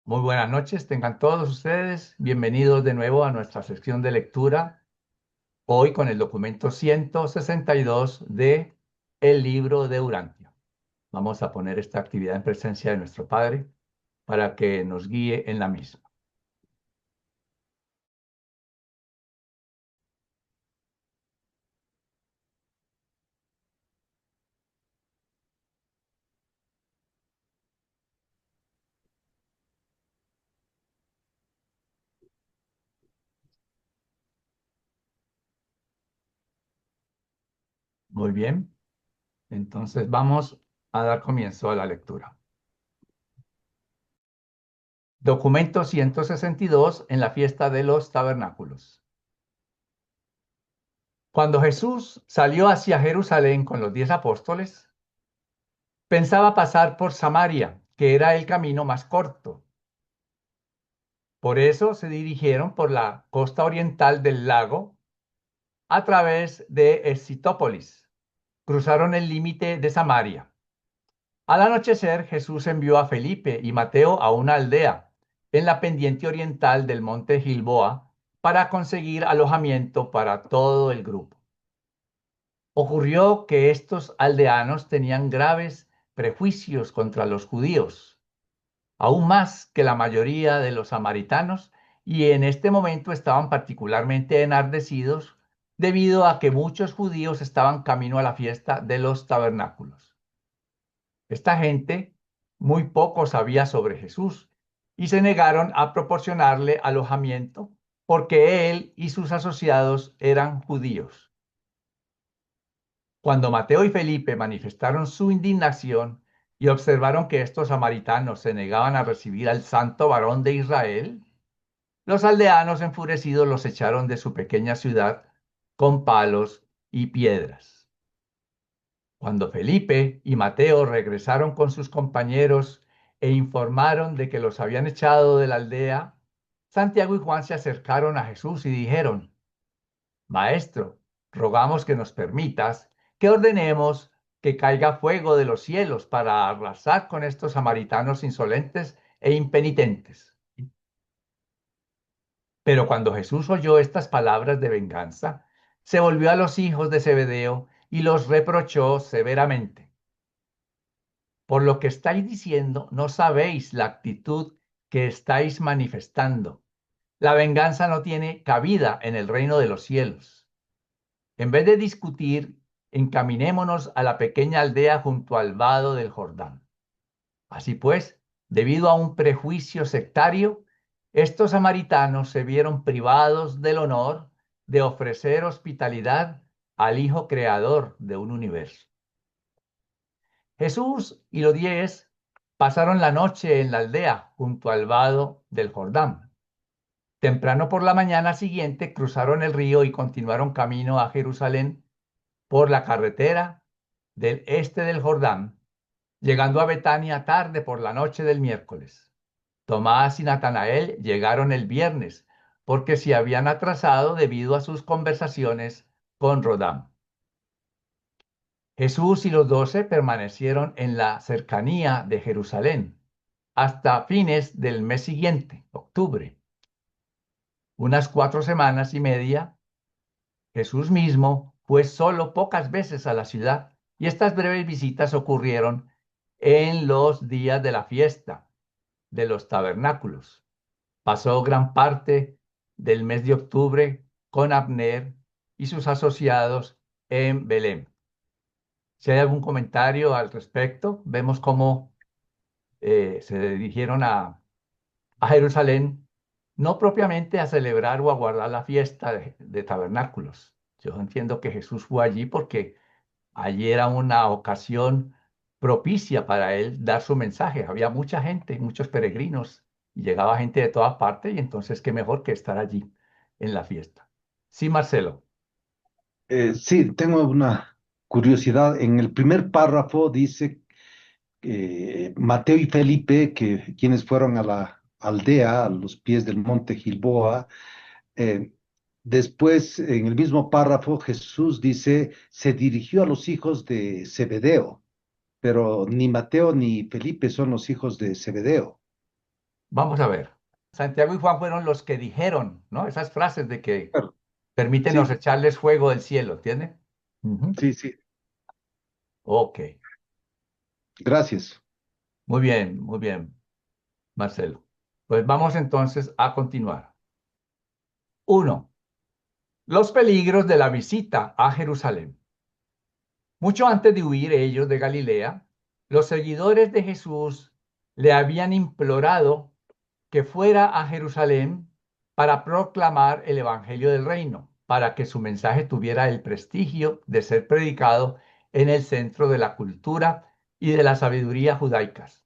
Muy buenas noches, tengan todos ustedes bienvenidos de nuevo a nuestra sección de lectura, hoy con el documento 162 de El libro de Urantia. Vamos a poner esta actividad en presencia de nuestro Padre para que nos guíe en la misma. Muy bien, entonces vamos a dar comienzo a la lectura. Documento 162 en la fiesta de los tabernáculos. Cuando Jesús salió hacia Jerusalén con los 10 apóstoles, pensaba pasar por Samaria, que era el camino más corto. Por eso se dirigieron por la costa oriental del lago a través de Escitópolis. Cruzaron el límite de Samaria. Al anochecer, Jesús envió a Felipe y Mateo a una aldea en la pendiente oriental del monte Gilboa para conseguir alojamiento para todo el grupo. Ocurrió que estos aldeanos tenían graves prejuicios contra los judíos, aún más que la mayoría de los samaritanos, y en este momento estaban particularmente enardecidos debido a que muchos judíos estaban camino a la fiesta de los tabernáculos. Esta gente muy poco sabía sobre Jesús y se negaron a proporcionarle alojamiento porque él y sus asociados eran judíos. Cuando Mateo y Felipe manifestaron su indignación y observaron que estos samaritanos se negaban a recibir al santo varón de Israel, los aldeanos enfurecidos los echaron de su pequeña ciudad con palos y piedras. Cuando Felipe y Mateo regresaron con sus compañeros e informaron de que los habían echado de la aldea, Santiago y Juan se acercaron a Jesús y dijeron: Maestro, rogamos que nos permitas que ordenemos que caiga fuego de los cielos para arrasar con estos samaritanos insolentes e impenitentes. Pero cuando Jesús oyó estas palabras de venganza, se volvió a los hijos de Zebedeo y los reprochó severamente. Por lo que estáis diciendo, no sabéis la actitud que estáis manifestando. La venganza no tiene cabida en el reino de los cielos. En vez de discutir, encaminémonos a la pequeña aldea junto al vado del Jordán. Así pues, debido a un prejuicio sectario, estos samaritanos se vieron privados del honor de ofrecer hospitalidad al Hijo Creador de un universo. Jesús y los 10 pasaron la noche en la aldea junto al vado del Jordán. Temprano por la mañana siguiente cruzaron el río y continuaron camino a Jerusalén por la carretera del este del Jordán, llegando a Betania tarde por la noche del miércoles. Tomás y Natanael llegaron el viernes porque se habían atrasado debido a sus conversaciones con Rodán. Jesús y los 12 permanecieron en la cercanía de Jerusalén hasta fines del mes siguiente, octubre. Unas 4 semanas y media, Jesús mismo fue solo pocas veces a la ciudad y estas breves visitas ocurrieron en los días de la fiesta de los tabernáculos. Pasó gran parte del mes de octubre con Abner y sus asociados en Belén. Si hay algún comentario al respecto, vemos cómo se dirigieron a Jerusalén, no propiamente a celebrar o a guardar la fiesta de tabernáculos. Yo entiendo que Jesús fue allí porque allí era una ocasión propicia para él dar su mensaje. Había mucha gente, muchos peregrinos, y llegaba gente de todas partes, y entonces qué mejor que estar allí en la fiesta. Sí, Marcelo. Sí, tengo una curiosidad. En el primer párrafo dice Mateo y Felipe, que quienes fueron a la aldea a los pies del monte Gilboa. eh, Después, en el mismo párrafo, Jesús dice, se dirigió a los hijos de Zebedeo, pero ni Mateo ni Felipe son los hijos de Zebedeo. Vamos a ver. Santiago y Juan fueron los que dijeron, ¿no? Esas frases de que Claro. permítenos Sí, echarles fuego del cielo, ¿entiende? Ujú. sí, sí. Ok, Gracias. muy bien, Marcelo. Pues vamos entonces a continuar. Uno, los peligros de la visita a Jerusalén. Mucho antes de huir ellos de Galilea, los seguidores de Jesús le habían implorado que fuera a Jerusalén para proclamar el Evangelio del Reino, para que su mensaje tuviera el prestigio de ser predicado en el centro de la cultura y de la sabiduría judaicas.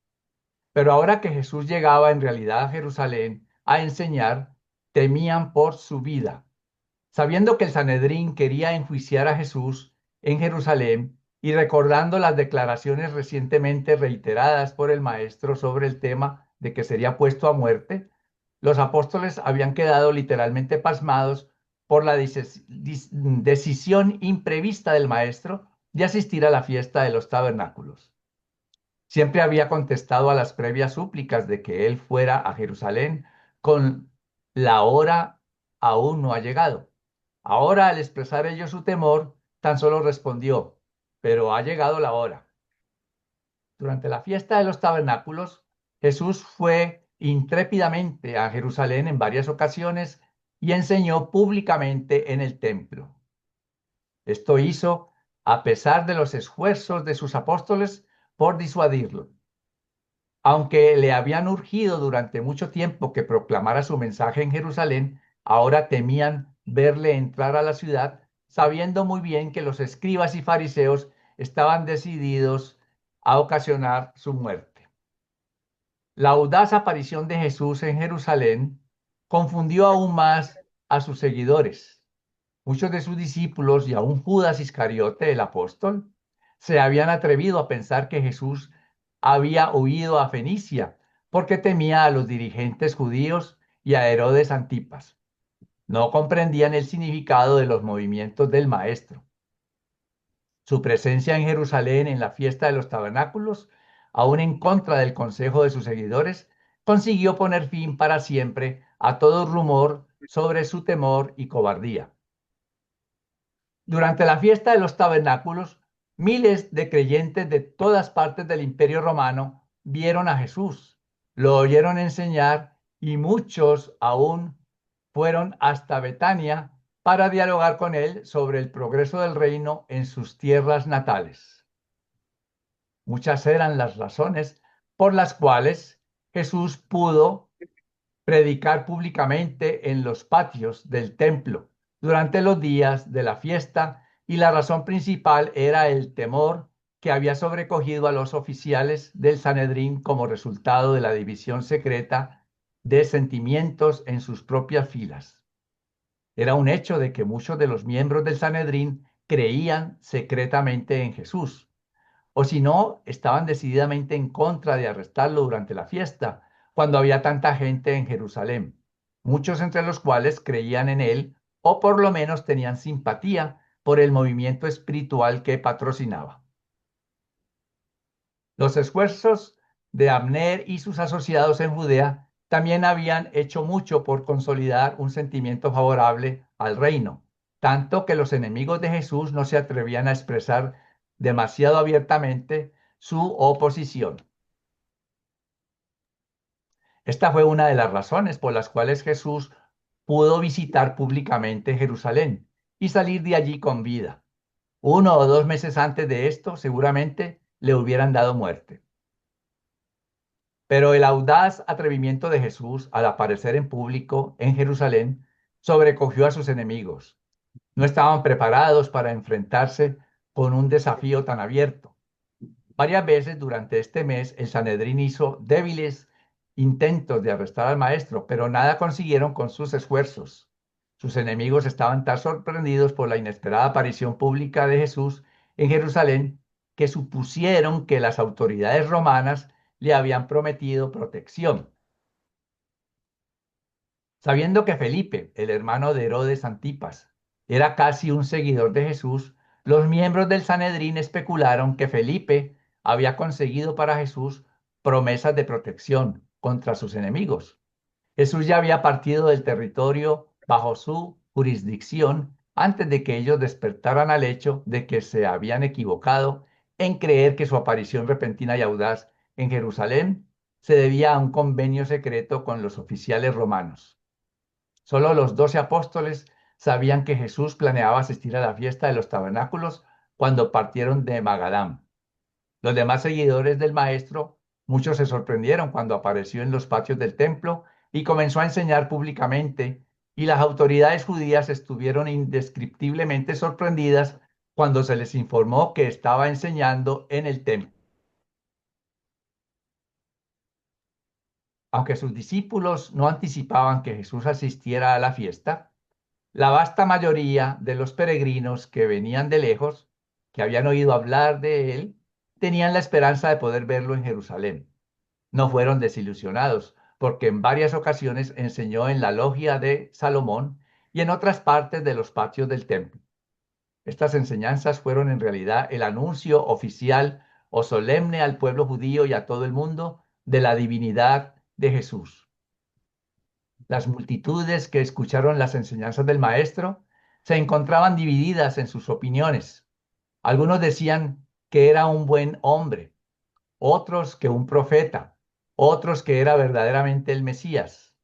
Pero ahora que Jesús llegaba en realidad a Jerusalén a enseñar, temían por su vida. Sabiendo que el Sanedrín quería enjuiciar a Jesús en Jerusalén y recordando las declaraciones recientemente reiteradas por el Maestro sobre el tema de que sería puesto a muerte, los apóstoles habían quedado literalmente pasmados por la decisión imprevista del Maestro de asistir a la fiesta de los tabernáculos. Siempre había contestado a las previas súplicas de que él fuera a Jerusalén con la hora aún no ha llegado. Ahora, al expresar ellos su temor, tan solo respondió, pero ha llegado la hora. Durante la fiesta de los tabernáculos, Jesús fue intrépidamente a Jerusalén en varias ocasiones y enseñó públicamente en el templo. Esto hizo a pesar de los esfuerzos de sus apóstoles por disuadirlo. Aunque le habían urgido durante mucho tiempo que proclamara su mensaje en Jerusalén, ahora temían verle entrar a la ciudad, sabiendo muy bien que los escribas y fariseos estaban decididos a ocasionar su muerte. La audaz aparición de Jesús en Jerusalén confundió aún más a sus seguidores. Muchos de sus discípulos y aún Judas Iscariote, el apóstol, se habían atrevido a pensar que Jesús había huido a Fenicia porque temía a los dirigentes judíos y a Herodes Antipas. No comprendían el significado de los movimientos del Maestro. Su presencia en Jerusalén en la fiesta de los tabernáculos, aún en contra del consejo de sus seguidores, consiguió poner fin para siempre a todo rumor sobre su temor y cobardía. Durante la fiesta de los tabernáculos, miles de creyentes de todas partes del Imperio Romano vieron a Jesús, lo oyeron enseñar y muchos aún fueron hasta Betania para dialogar con él sobre el progreso del reino en sus tierras natales. Muchas eran las razones por las cuales Jesús pudo predicar públicamente en los patios del templo durante los días de la fiesta y la razón principal era el temor que había sobrecogido a los oficiales del Sanedrín como resultado de la división secreta de sentimientos en sus propias filas. Era un hecho de que muchos de los miembros del Sanedrín creían secretamente en Jesús o si no, estaban decididamente en contra de arrestarlo durante la fiesta, cuando había tanta gente en Jerusalén, muchos entre los cuales creían en él o por lo menos tenían simpatía por el movimiento espiritual que patrocinaba. Los esfuerzos de Abner y sus asociados en Judea también habían hecho mucho por consolidar un sentimiento favorable al reino, tanto que los enemigos de Jesús no se atrevían a expresar demasiado abiertamente su oposición. Esta fue una de las razones por las cuales Jesús pudo visitar públicamente Jerusalén y salir de allí con vida. 1 o 2 meses antes de esto, seguramente le hubieran dado muerte. Pero el audaz atrevimiento de Jesús al aparecer en público en Jerusalén sobrecogió a sus enemigos. No estaban preparados para enfrentarse con un desafío tan abierto. Varias veces durante este mes el Sanedrín hizo débiles intentos de arrestar al maestro, pero nada consiguieron con sus esfuerzos. Sus enemigos estaban tan sorprendidos por la inesperada aparición pública de Jesús en Jerusalén que supusieron que las autoridades romanas le habían prometido protección. Sabiendo que Felipe, el hermano de Herodes Antipas, era casi un seguidor de Jesús, los miembros del Sanedrín especularon que Felipe había conseguido para Jesús promesas de protección, contra sus enemigos. Jesús ya había partido del territorio bajo su jurisdicción antes de que ellos despertaran al hecho de que se habían equivocado en creer que su aparición repentina y audaz en Jerusalén se debía a un convenio secreto con los oficiales romanos. Solo los 12 apóstoles sabían que Jesús planeaba asistir a la fiesta de los tabernáculos cuando partieron de Magadán. Los demás seguidores del maestro, muchos se sorprendieron cuando apareció en los patios del templo y comenzó a enseñar públicamente, y las autoridades judías estuvieron indescriptiblemente sorprendidas cuando se les informó que estaba enseñando en el templo. Aunque sus discípulos no anticipaban que Jesús asistiera a la fiesta, la vasta mayoría de los peregrinos que venían de lejos, que habían oído hablar de él, tenían la esperanza de poder verlo en Jerusalén. No fueron desilusionados, porque en varias ocasiones enseñó en la logia de Salomón y en otras partes de los patios del templo. Estas enseñanzas fueron en realidad el anuncio oficial o solemne al pueblo judío y a todo el mundo de la divinidad de Jesús. Las multitudes que escucharon las enseñanzas del maestro se encontraban divididas en sus opiniones. Algunos decían que era un buen hombre, otros que un profeta, otros que era verdaderamente el Mesías,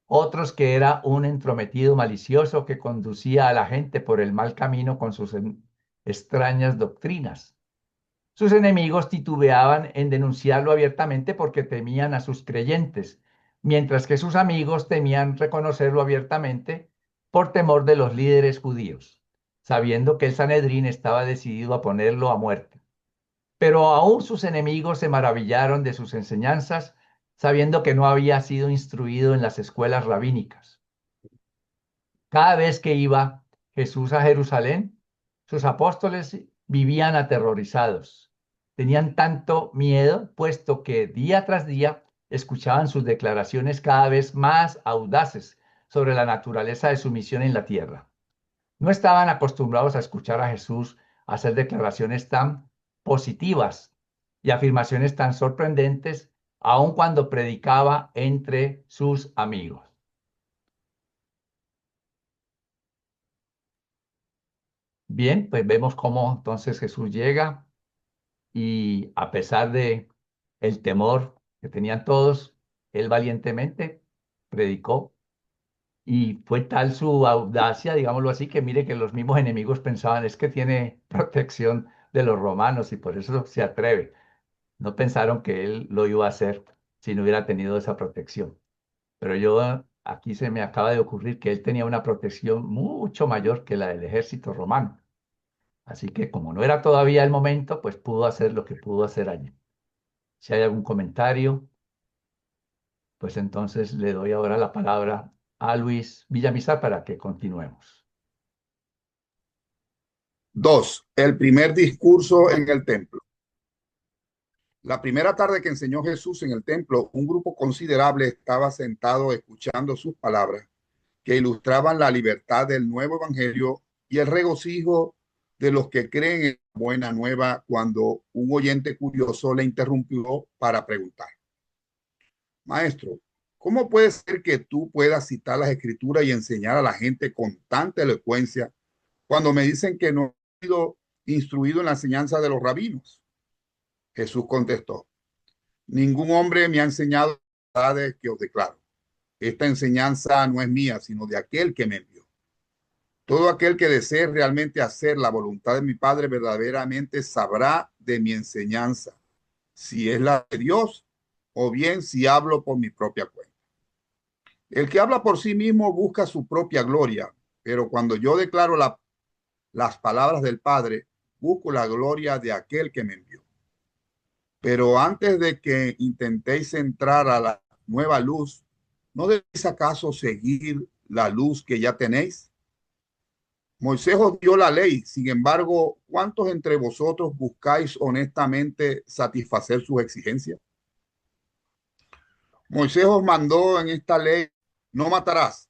otros que era un entrometido malicioso que conducía a la gente por el mal camino con sus extrañas doctrinas. Sus enemigos titubeaban en denunciarlo abiertamente porque temían a sus creyentes, mientras que sus amigos temían reconocerlo abiertamente por temor de los líderes judíos, sabiendo que el Sanedrín estaba decidido a ponerlo a muerte. Pero aún sus enemigos se maravillaron de sus enseñanzas, sabiendo que no había sido instruido en las escuelas rabínicas. Cada vez que iba Jesús a Jerusalén, sus apóstoles vivían aterrorizados. Tenían tanto miedo, puesto que día tras día escuchaban sus declaraciones cada vez más audaces sobre la naturaleza de su misión en la tierra. No estaban acostumbrados a escuchar a Jesús hacer declaraciones tan positivas y afirmaciones tan sorprendentes, aun cuando predicaba entre sus amigos. Bien, pues vemos cómo entonces Jesús llega y a pesar de el temor que tenían todos, él valientemente predicó y fue tal su audacia, digámoslo así, que mire que los mismos enemigos pensaban, es que tiene protección de los romanos y por eso se atreve. No pensaron que él lo iba a hacer si no hubiera tenido esa protección. Pero yo aquí se me acaba de ocurrir que él tenía una protección mucho mayor que la del ejército romano. Así que como no era todavía el momento, pues pudo hacer lo que pudo hacer allí. Si hay algún comentario, pues entonces le doy ahora la palabra a Luis Villamizar para que continuemos. Dos, el primer discurso en el templo. La primera tarde que enseñó Jesús en el templo, un grupo considerable estaba sentado escuchando sus palabras que ilustraban la libertad del nuevo evangelio y el regocijo de los que creen en la buena nueva cuando un oyente curioso le interrumpió para preguntar: Maestro, ¿cómo puede ser que tú puedas citar las escrituras y enseñar a la gente con tanta elocuencia cuando me dicen que no he sido instruido en la enseñanza de los rabinos? Jesús contestó: Ningún hombre me ha enseñado las verdades que os declaro. Esta enseñanza no es mía, sino de aquel que me envió. Todo aquel que desee realmente hacer la voluntad de mi Padre verdaderamente sabrá de mi enseñanza, si es la de Dios o bien si hablo por mi propia cuenta. El que habla por sí mismo busca su propia gloria, pero cuando yo declaro las palabras del Padre, busco la gloria de aquel que me envió. Pero antes de que intentéis entrar a la nueva luz, ¿no debéis acaso seguir la luz que ya tenéis? Moisés os dio la ley, sin embargo, ¿cuántos entre vosotros buscáis honestamente satisfacer sus exigencias? Moisés os mandó en esta ley: no matarás.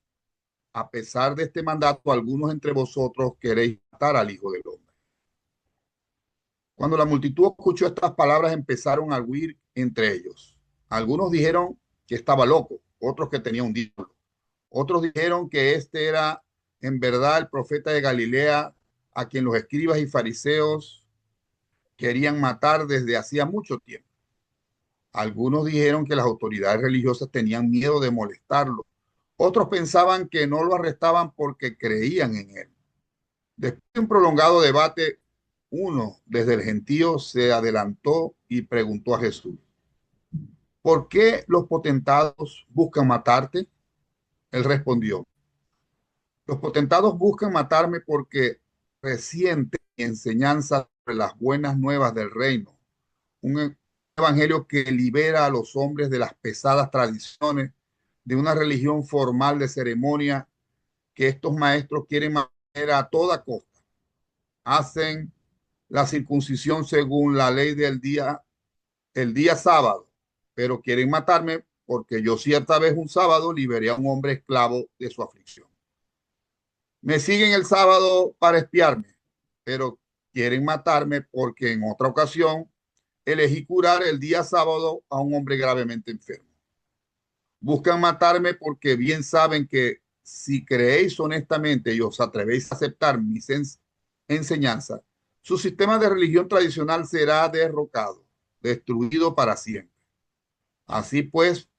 A pesar de este mandato, algunos entre vosotros queréis matar al Hijo del Hombre. Cuando la multitud escuchó estas palabras, empezaron a huir entre ellos. Algunos dijeron: que estaba loco, otros que tenía un diablo. Otros dijeron que este era en verdad el profeta de Galilea, a quien los escribas y fariseos querían matar desde hacía mucho tiempo. Algunos dijeron que las autoridades religiosas tenían miedo de molestarlo. Otros pensaban que no lo arrestaban porque creían en él. Después de un prolongado debate, uno desde el gentío se adelantó y preguntó a Jesús: ¿por qué los potentados buscan matarte? Él respondió: los potentados buscan matarme porque reciente mi enseñanza sobre las buenas nuevas del reino, un evangelio que libera a los hombres de las pesadas tradiciones de una religión formal de ceremonia que estos maestros quieren mantener a toda costa. Hacen la circuncisión según la ley del día, el día sábado, pero quieren matarme porque yo cierta vez un sábado liberé a un hombre esclavo de su aflicción. Me siguen el sábado para espiarme, pero quieren matarme porque en otra ocasión elegí curar el día sábado a un hombre gravemente enfermo. Buscan matarme porque bien saben que si creéis honestamente y os atrevéis a aceptar mis enseñanzas, su sistema de religión tradicional será derrocado, destruido para siempre. Así pues,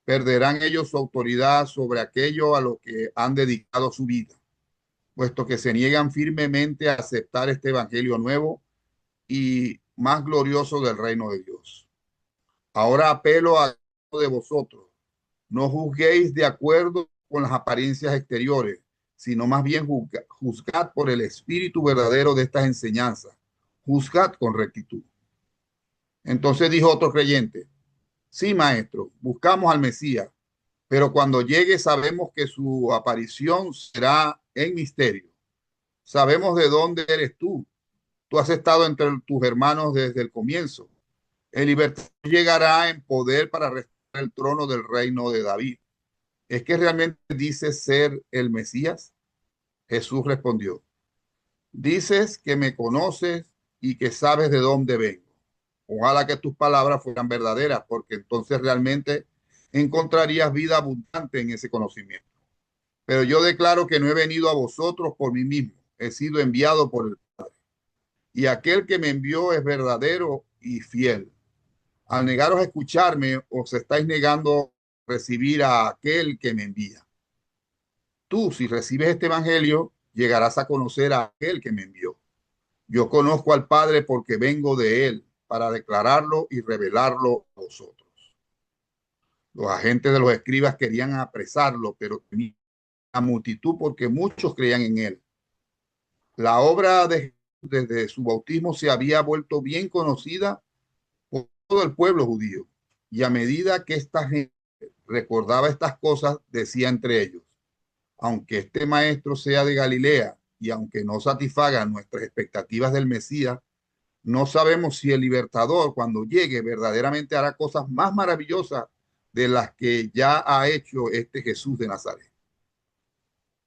perderán ellos su autoridad sobre aquello a lo que han dedicado su vida, puesto que se niegan firmemente a aceptar este evangelio nuevo y más glorioso del reino de Dios. Ahora apelo a de vosotros: no juzguéis de acuerdo con las apariencias exteriores, sino más bien juzgad por el espíritu verdadero de estas enseñanzas. Juzgad con rectitud. Entonces dijo otro creyente: sí, maestro, buscamos al Mesías, pero cuando llegue sabemos que su aparición será en misterio. Sabemos de dónde eres tú. Tú has estado entre tus hermanos desde el comienzo. El libertador llegará en poder para restaurar el trono del reino de David. ¿Es que realmente dices ser el Mesías? Jesús respondió: dices que me conoces y que sabes de dónde vengo. Ojalá que tus palabras fueran verdaderas, porque entonces realmente encontrarías vida abundante en ese conocimiento. Pero yo declaro que no he venido a vosotros por mí mismo, he sido enviado por el Padre. Y aquel que me envió es verdadero y fiel. Al negaros a escucharme, os estáis negando a recibir a aquel que me envía. Tú, si recibes este evangelio, llegarás a conocer a aquel que me envió. Yo conozco al Padre porque vengo de él para declararlo y revelarlo a vosotros. Los agentes de los escribas querían apresarlo, pero tenía la multitud porque muchos creían en él. La obra de Jesús desde su bautismo se había vuelto bien conocida por todo el pueblo judío. Y a medida que esta gente recordaba estas cosas, decía entre ellos: aunque este maestro sea de Galilea y aunque no satisfaga nuestras expectativas del Mesías, no sabemos si el libertador, cuando llegue, verdaderamente hará cosas más maravillosas de las que ya ha hecho este Jesús de Nazaret.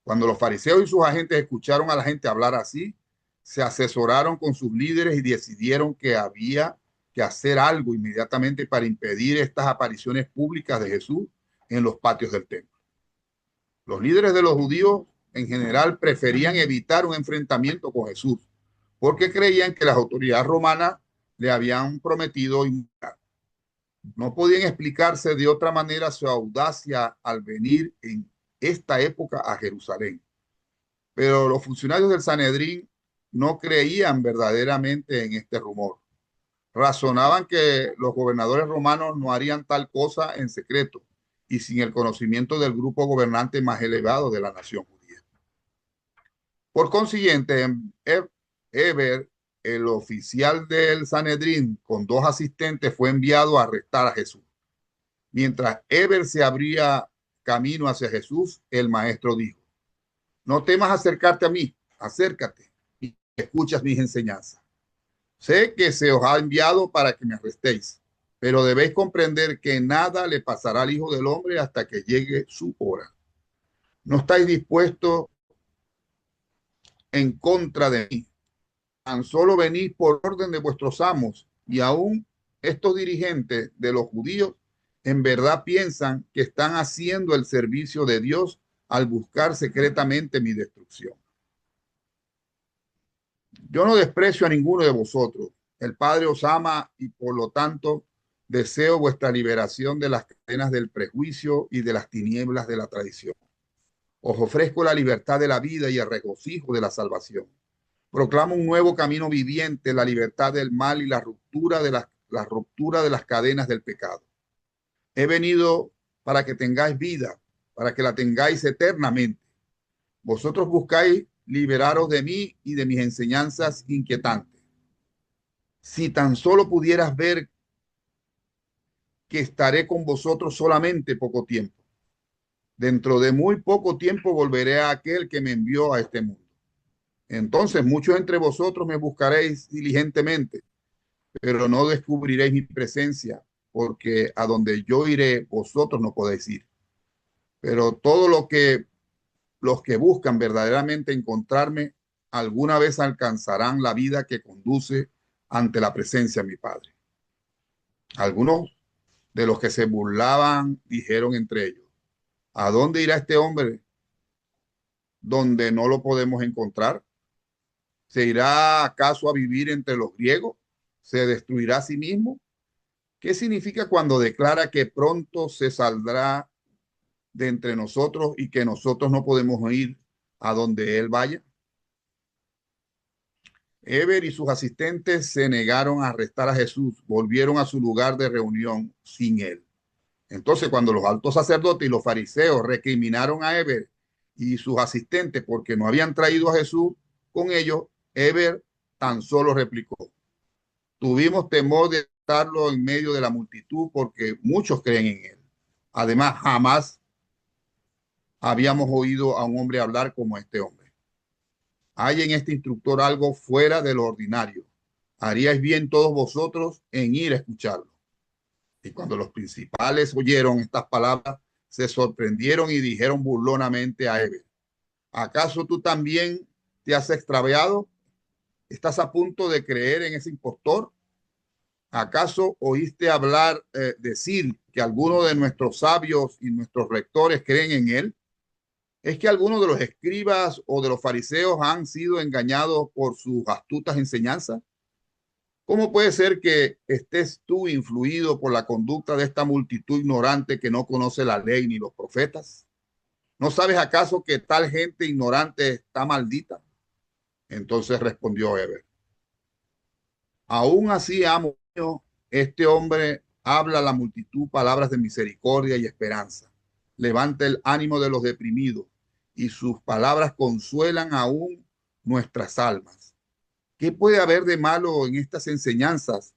Cuando los fariseos y sus agentes escucharon a la gente hablar así, se asesoraron con sus líderes y decidieron que había que hacer algo inmediatamente para impedir estas apariciones públicas de Jesús en los patios del templo. Los líderes de los judíos en general preferían evitar un enfrentamiento con Jesús porque creían que las autoridades romanas le habían prometido inmunidad. No podían explicarse de otra manera su audacia al venir en esta época a Jerusalén. Pero los funcionarios del Sanedrín no creían verdaderamente en este rumor. Razonaban que los gobernadores romanos no harían tal cosa en secreto y sin el conocimiento del grupo gobernante más elevado de la nación judía. Por consiguiente, Heber, el oficial del Sanedrín, con dos asistentes, fue enviado a arrestar a Jesús. Mientras Heber se abría camino hacia Jesús, el maestro dijo: no temas acercarte a mí, acércate y escuchas mis enseñanzas. Sé que se os ha enviado para que me arrestéis, pero debéis comprender que nada le pasará al Hijo del Hombre hasta que llegue su hora. No estáis dispuestos en contra de mí, tan solo venís por orden de vuestros amos, y aún estos dirigentes de los judíos en verdad piensan que están haciendo el servicio de Dios al buscar secretamente mi destrucción. Yo no desprecio a ninguno de vosotros. El Padre os ama y por lo tanto deseo vuestra liberación de las cadenas del prejuicio y de las tinieblas de la tradición. Os ofrezco la libertad de la vida y el regocijo de la salvación. Proclamo un nuevo camino viviente, la libertad del mal y la ruptura de las cadenas del pecado. He venido para que tengáis vida, para que la tengáis eternamente. Vosotros buscáis liberaros de mí y de mis enseñanzas inquietantes. Si tan solo pudieras ver que estaré con vosotros solamente poco tiempo. Dentro de muy poco tiempo volveré a aquel que me envió a este mundo. Entonces muchos entre vosotros me buscaréis diligentemente, pero no descubriréis mi presencia, porque a donde yo iré, vosotros no podéis ir. Pero todo los que buscan verdaderamente encontrarme, alguna vez alcanzarán la vida que conduce ante la presencia de mi Padre. Algunos de los que se burlaban dijeron entre ellos, ¿a dónde irá este hombre donde no lo podemos encontrar? ¿Se irá acaso a vivir entre los griegos? ¿Se destruirá a sí mismo? ¿Qué significa cuando declara que pronto se saldrá de entre nosotros y que nosotros no podemos ir a donde él vaya? Eber y sus asistentes se negaron a arrestar a Jesús, volvieron a su lugar de reunión sin él. Entonces, cuando los altos sacerdotes y los fariseos recriminaron a Eber y sus asistentes porque no habían traído a Jesús con ellos, Eber tan solo replicó, tuvimos temor de estarlo en medio de la multitud porque muchos creen en él. Además, jamás habíamos oído a un hombre hablar como este hombre. Hay en este instructor algo fuera de lo ordinario. Haríais bien todos vosotros en ir a escucharlo. Y cuando los principales oyeron estas palabras, se sorprendieron y dijeron burlonamente a Eber, ¿acaso tú también te has extraviado? ¿Estás a punto de creer en ese impostor? ¿Acaso oíste hablar, decir que algunos de nuestros sabios y nuestros rectores creen en él? ¿Es que algunos de los escribas o de los fariseos han sido engañados por sus astutas enseñanzas? ¿Cómo puede ser que estés tú influido por la conducta de esta multitud ignorante que no conoce la ley ni los profetas? ¿No sabes acaso que tal gente ignorante está maldita? Entonces respondió Eber, aún así, amo mío, este hombre habla a la multitud palabras de misericordia y esperanza. Levanta el ánimo de los deprimidos y sus palabras consuelan aún nuestras almas. ¿Qué puede haber de malo en estas enseñanzas,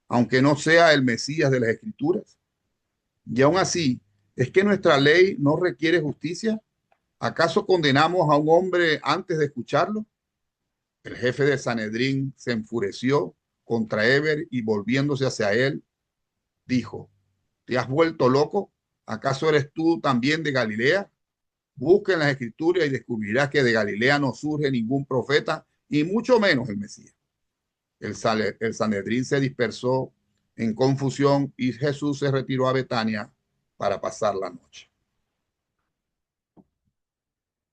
aunque no sea el Mesías de las Escrituras? Y aún así, ¿es que nuestra ley no requiere justicia? ¿Acaso condenamos a un hombre antes de escucharlo? El jefe de Sanedrín se enfureció contra Eber y volviéndose hacia él, dijo, ¿te has vuelto loco? ¿Acaso eres tú también de Galilea? Busca en las Escrituras y descubrirás que de Galilea no surge ningún profeta y mucho menos el Mesías. El Sanedrín se dispersó en confusión y Jesús se retiró a Betania para pasar la noche.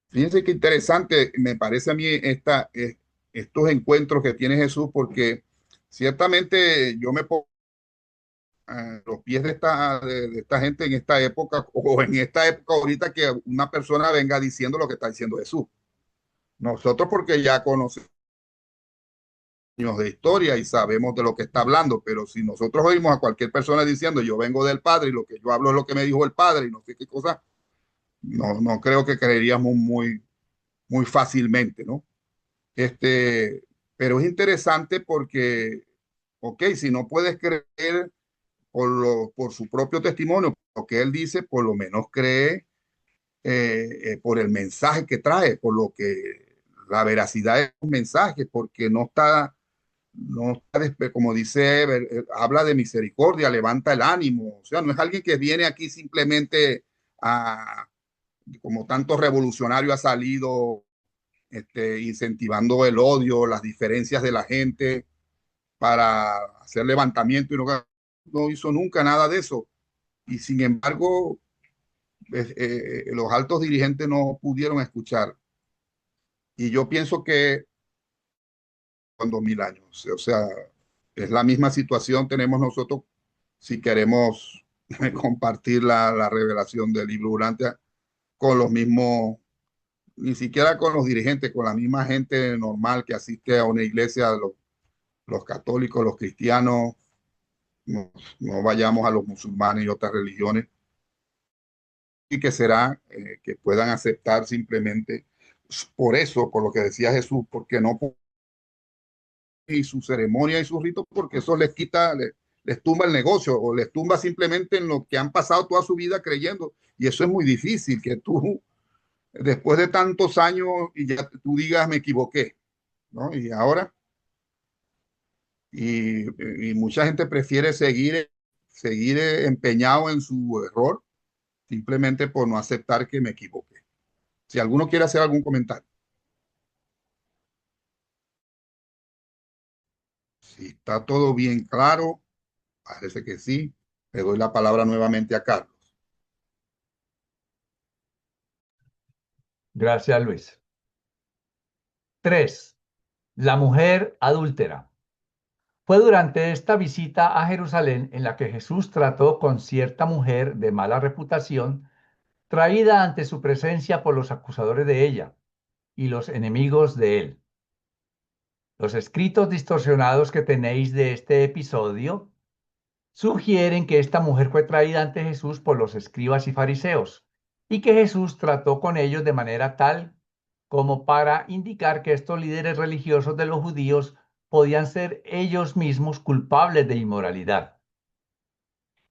Fíjense qué interesante me parece a mí estos encuentros que tiene Jesús, porque ciertamente yo me pongo a los pies de esta gente en esta época, o en esta época ahorita que una persona venga diciendo lo que está diciendo Jesús. Nosotros porque ya conocemos años de historia y sabemos de lo que está hablando, pero si nosotros oímos a cualquier persona diciendo yo vengo del Padre y lo que yo hablo es lo que me dijo el Padre y no sé qué cosa, no creo que creeríamos muy fácilmente, ¿no? Pero es interesante porque, ok, si no puedes creer por su propio testimonio, lo que él dice, por lo menos cree por el mensaje que trae, por lo que la veracidad de los mensajes, porque como dice, habla de misericordia, levanta el ánimo, o sea, no es alguien que viene aquí simplemente a, como tanto revolucionario ha salido, incentivando el odio, las diferencias de la gente para hacer levantamiento y no hizo nunca nada de eso. y sin embargo los altos dirigentes no pudieron escuchar. Y yo pienso que con 2000 años, o sea, es la misma situación tenemos nosotros si queremos compartir la revelación del libro durante con los mismos, ni siquiera con los dirigentes, con la misma gente normal que asiste a una iglesia, los católicos, los cristianos, no, no vayamos a los musulmanes y otras religiones, y que será que puedan aceptar simplemente por eso, por lo que decía Jesús, porque no y su ceremonia y sus ritos, porque eso les quita, les tumba el negocio o les tumba simplemente en lo que han pasado toda su vida creyendo. Y eso es muy difícil, que tú, después de tantos años, y ya tú digas, me equivoqué, ¿no? Y ahora, y mucha gente prefiere seguir empeñado en su error, simplemente por no aceptar que me equivoqué. Si alguno quiere hacer algún comentario. Si está todo bien claro, parece que sí. Le doy la palabra nuevamente a Carlos. Gracias, Luis. 3. La mujer adúltera. Fue durante esta visita a Jerusalén en la que Jesús trató con cierta mujer de mala reputación, traída ante su presencia por los acusadores de ella y los enemigos de él. Los escritos distorsionados que tenéis de este episodio sugieren que esta mujer fue traída ante Jesús por los escribas y fariseos y que Jesús trató con ellos de manera tal como para indicar que estos líderes religiosos de los judíos podían ser ellos mismos culpables de inmoralidad.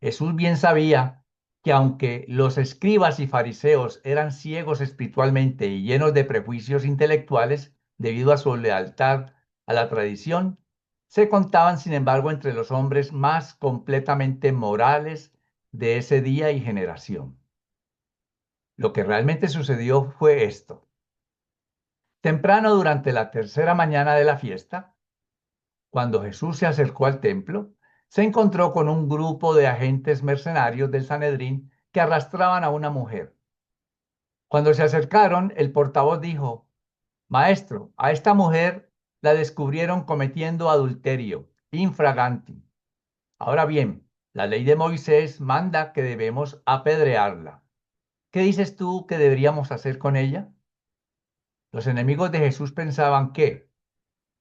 Jesús bien sabía que aunque los escribas y fariseos eran ciegos espiritualmente y llenos de prejuicios intelectuales debido a su lealtad a la tradición, se contaban sin embargo entre los hombres más completamente morales de ese día y generación. Lo que realmente sucedió fue esto. Temprano durante la tercera mañana de la fiesta, cuando Jesús se acercó al templo, se encontró con un grupo de agentes mercenarios del Sanedrín que arrastraban a una mujer. Cuando se acercaron, el portavoz dijo: Maestro, a esta mujer la descubrieron cometiendo adulterio, infraganti. Ahora bien, la ley de Moisés manda que debemos apedrearla. ¿Qué dices tú que deberíamos hacer con ella? Los enemigos de Jesús pensaban que,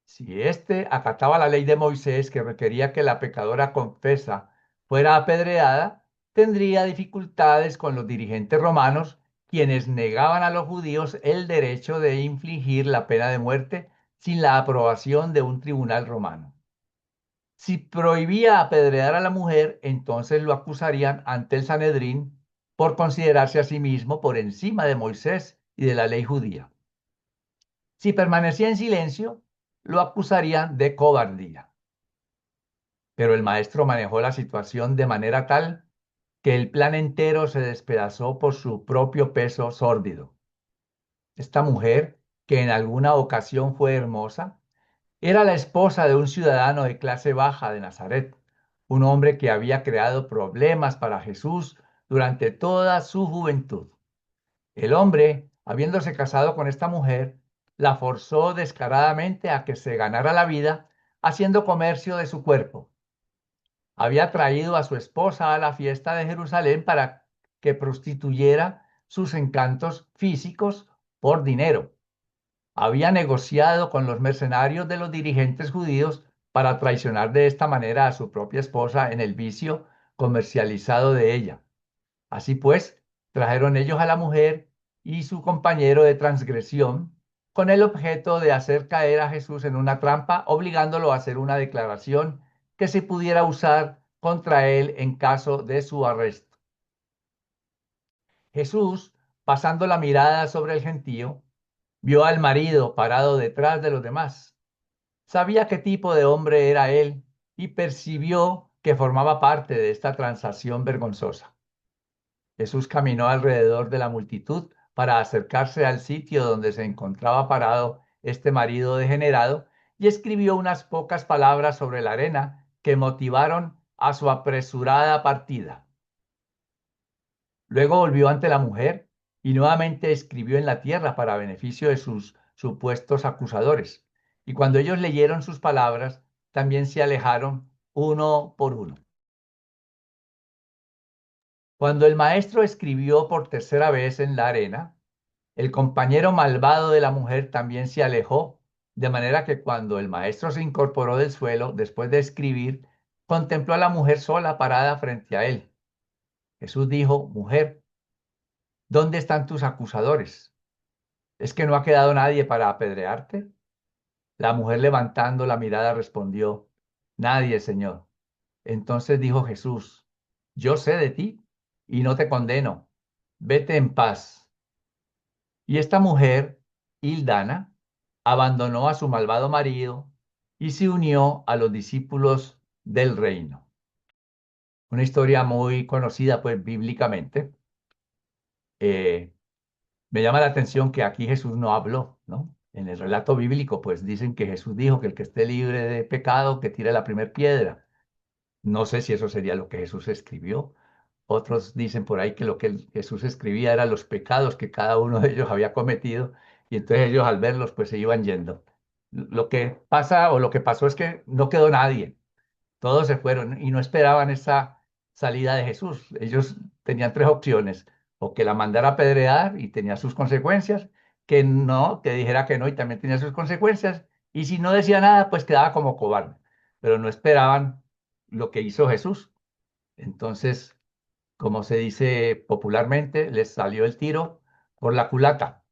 si éste acataba la ley de Moisés que requería que la pecadora confesa fuera apedreada, tendría dificultades con los dirigentes romanos, quienes negaban a los judíos el derecho de infligir la pena de muerte sin la aprobación de un tribunal romano. Si prohibía apedrear a la mujer, entonces lo acusarían ante el Sanedrín por considerarse a sí mismo por encima de Moisés y de la ley judía. Si permanecía en silencio, lo acusarían de cobardía. Pero el maestro manejó la situación de manera tal que el plan entero se despedazó por su propio peso sórdido. Esta mujer, que en alguna ocasión fue hermosa, era la esposa de un ciudadano de clase baja de Nazaret, un hombre que había creado problemas para Jesús durante toda su juventud. El hombre, habiéndose casado con esta mujer, la forzó descaradamente a que se ganara la vida haciendo comercio de su cuerpo. Había traído a su esposa a la fiesta de Jerusalén para que prostituyera sus encantos físicos por dinero. Había negociado con los mercenarios de los dirigentes judíos para traicionar de esta manera a su propia esposa en el vicio comercializado de ella. Así pues, trajeron ellos a la mujer y su compañero de transgresión con el objeto de hacer caer a Jesús en una trampa, obligándolo a hacer una declaración que se pudiera usar contra él en caso de su arresto. Jesús, pasando la mirada sobre el gentío, vio al marido parado detrás de los demás. Sabía qué tipo de hombre era él y percibió que formaba parte de esta transacción vergonzosa. Jesús caminó alrededor de la multitud para acercarse al sitio donde se encontraba parado este marido degenerado y escribió unas pocas palabras sobre la arena que motivaron a su apresurada partida. Luego volvió ante la mujer y nuevamente escribió en la tierra para beneficio de sus supuestos acusadores. Y cuando ellos leyeron sus palabras, también se alejaron uno por uno. Cuando el maestro escribió por tercera vez en la arena, el compañero malvado de la mujer también se alejó, de manera que cuando el maestro se incorporó del suelo, después de escribir, contempló a la mujer sola parada frente a él. Jesús dijo, mujer, ¿dónde están tus acusadores? ¿Es que no ha quedado nadie para apedrearte? La mujer levantando la mirada respondió, nadie, Señor. Entonces dijo Jesús, yo sé de ti y no te condeno. Vete en paz. Y esta mujer, Hildana, abandonó a su malvado marido y se unió a los discípulos del reino. Una historia muy conocida, pues, bíblicamente. Eh, Me llama la atención que aquí Jesús no habló, ¿no? En el relato bíblico, pues dicen que Jesús dijo que el que esté libre de pecado, que tire la primera piedra. No sé si eso sería lo que Jesús escribió. Otros dicen por ahí que lo que Jesús escribía eran los pecados que cada uno de ellos había cometido y entonces ellos al verlos pues se iban yendo. Lo que pasa o lo que pasó es que no quedó nadie. Todos se fueron y no esperaban esa salida de Jesús. Ellos tenían tres opciones, o que la mandara a apedrear y tenía sus consecuencias, que no, que dijera que no y también tenía sus consecuencias, y si no decía nada, pues quedaba como cobarde. Pero no esperaban lo que hizo Jesús. Entonces, como se dice popularmente, les salió el tiro por la culata.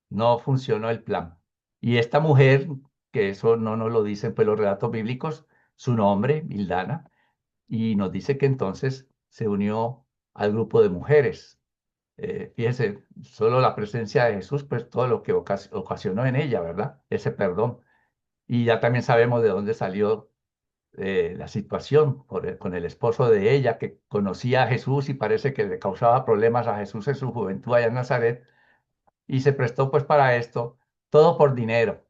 No funcionó el plan. Y esta mujer, que eso no nos lo dicen pues los relatos bíblicos, su nombre, Mildana, y nos dice que entonces se unió al grupo de mujeres. Fíjense, solo la presencia de Jesús, pues todo lo que ocasionó en ella, ¿verdad? Ese perdón. Y ya también sabemos de dónde salió la situación con el esposo de ella, que conocía a Jesús y parece que le causaba problemas a Jesús en su juventud allá en Nazaret, y se prestó pues para esto, todo por dinero.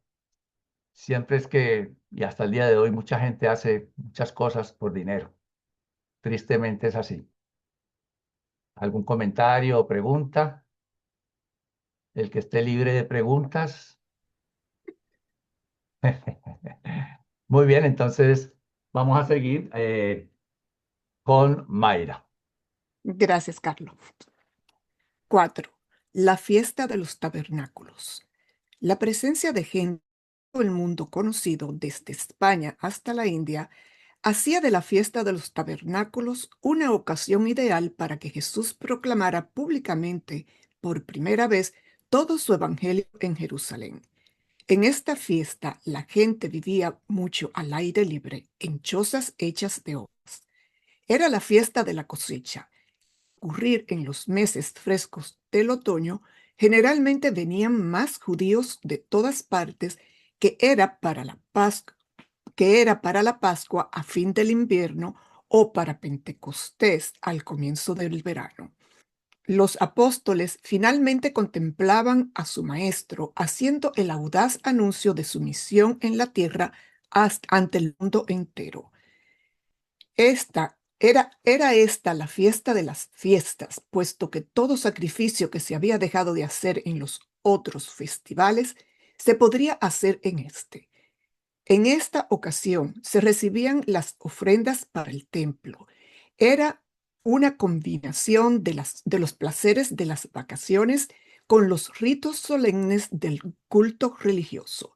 Siempre es que, y hasta el día de hoy, mucha gente hace muchas cosas por dinero. Tristemente es así. ¿Algún comentario o pregunta? El que esté libre de preguntas. Muy bien, entonces vamos a seguir con Mayra. Gracias, Carlos. 4. La fiesta de los tabernáculos. La presencia de gente de todo el mundo conocido, desde España hasta la India, hacía de la fiesta de los tabernáculos una ocasión ideal para que Jesús proclamara públicamente por primera vez todo su evangelio en Jerusalén. En esta fiesta la gente vivía mucho al aire libre, en chozas hechas de hojas. Era la fiesta de la cosecha. Ocurrir en los meses frescos del otoño, generalmente venían más judíos de todas partes que era para la Pascua a fin del invierno o para Pentecostés al comienzo del verano. Los apóstoles finalmente contemplaban a su maestro haciendo el audaz anuncio de su misión en la tierra ante el mundo entero. Era esta la fiesta de las fiestas, puesto que todo sacrificio que se había dejado de hacer en los otros festivales se podría hacer en este. En esta ocasión se recibían las ofrendas para el templo. Era una combinación de los placeres de las vacaciones con los ritos solemnes del culto religioso.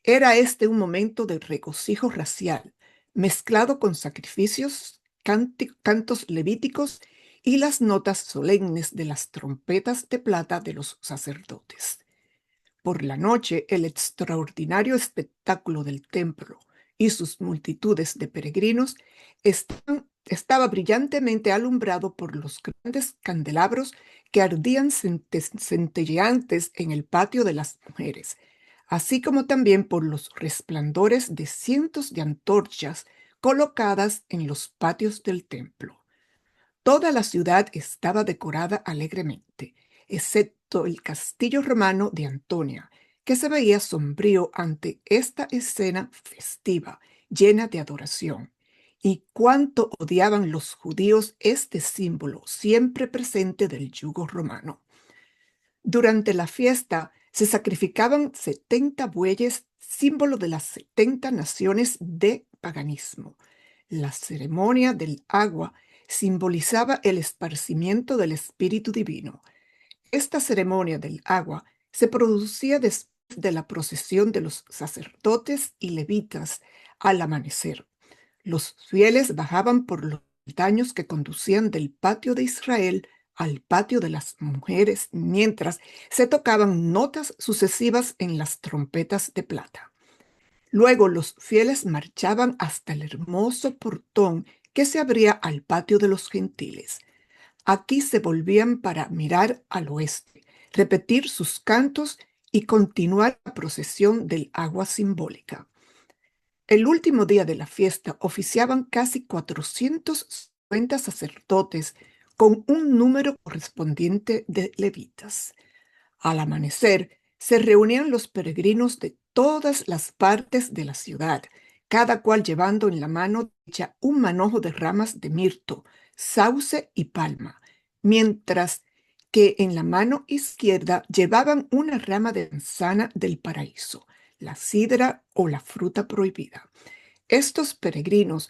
Era este un momento de regocijo racial, mezclado con sacrificios, cantos levíticos y las notas solemnes de las trompetas de plata de los sacerdotes. Por la noche, el extraordinario espectáculo del templo y sus multitudes de peregrinos estaba brillantemente alumbrado por los grandes candelabros que ardían centelleantes en el patio de las mujeres, así como también por los resplandores de cientos de antorchas colocadas en los patios del templo. Toda la ciudad estaba decorada alegremente, excepto el castillo romano de Antonia, que se veía sombrío ante esta escena festiva, llena de adoración, y cuánto odiaban los judíos este símbolo siempre presente del yugo romano. Durante la fiesta se sacrificaban 70 bueyes, símbolo de las 70 naciones de paganismo. La ceremonia del agua simbolizaba el esparcimiento del Espíritu Divino. Esta ceremonia del agua se producía después de la procesión de los sacerdotes y levitas al amanecer. Los fieles bajaban por los peldaños que conducían del patio de Israel al patio de las mujeres, mientras se tocaban notas sucesivas en las trompetas de plata. Luego los fieles marchaban hasta el hermoso portón que se abría al patio de los gentiles. Aquí se volvían para mirar al oeste, repetir sus cantos y continuar la procesión del agua simbólica. El último día de la fiesta oficiaban casi 450 sacerdotes con un número correspondiente de levitas. Al amanecer, se reunían los peregrinos de todas las partes de la ciudad, cada cual llevando en la mano derecha un manojo de ramas de mirto, sauce y palma, mientras que en la mano izquierda llevaban una rama de manzana del paraíso, la sidra o la fruta prohibida. Estos peregrinos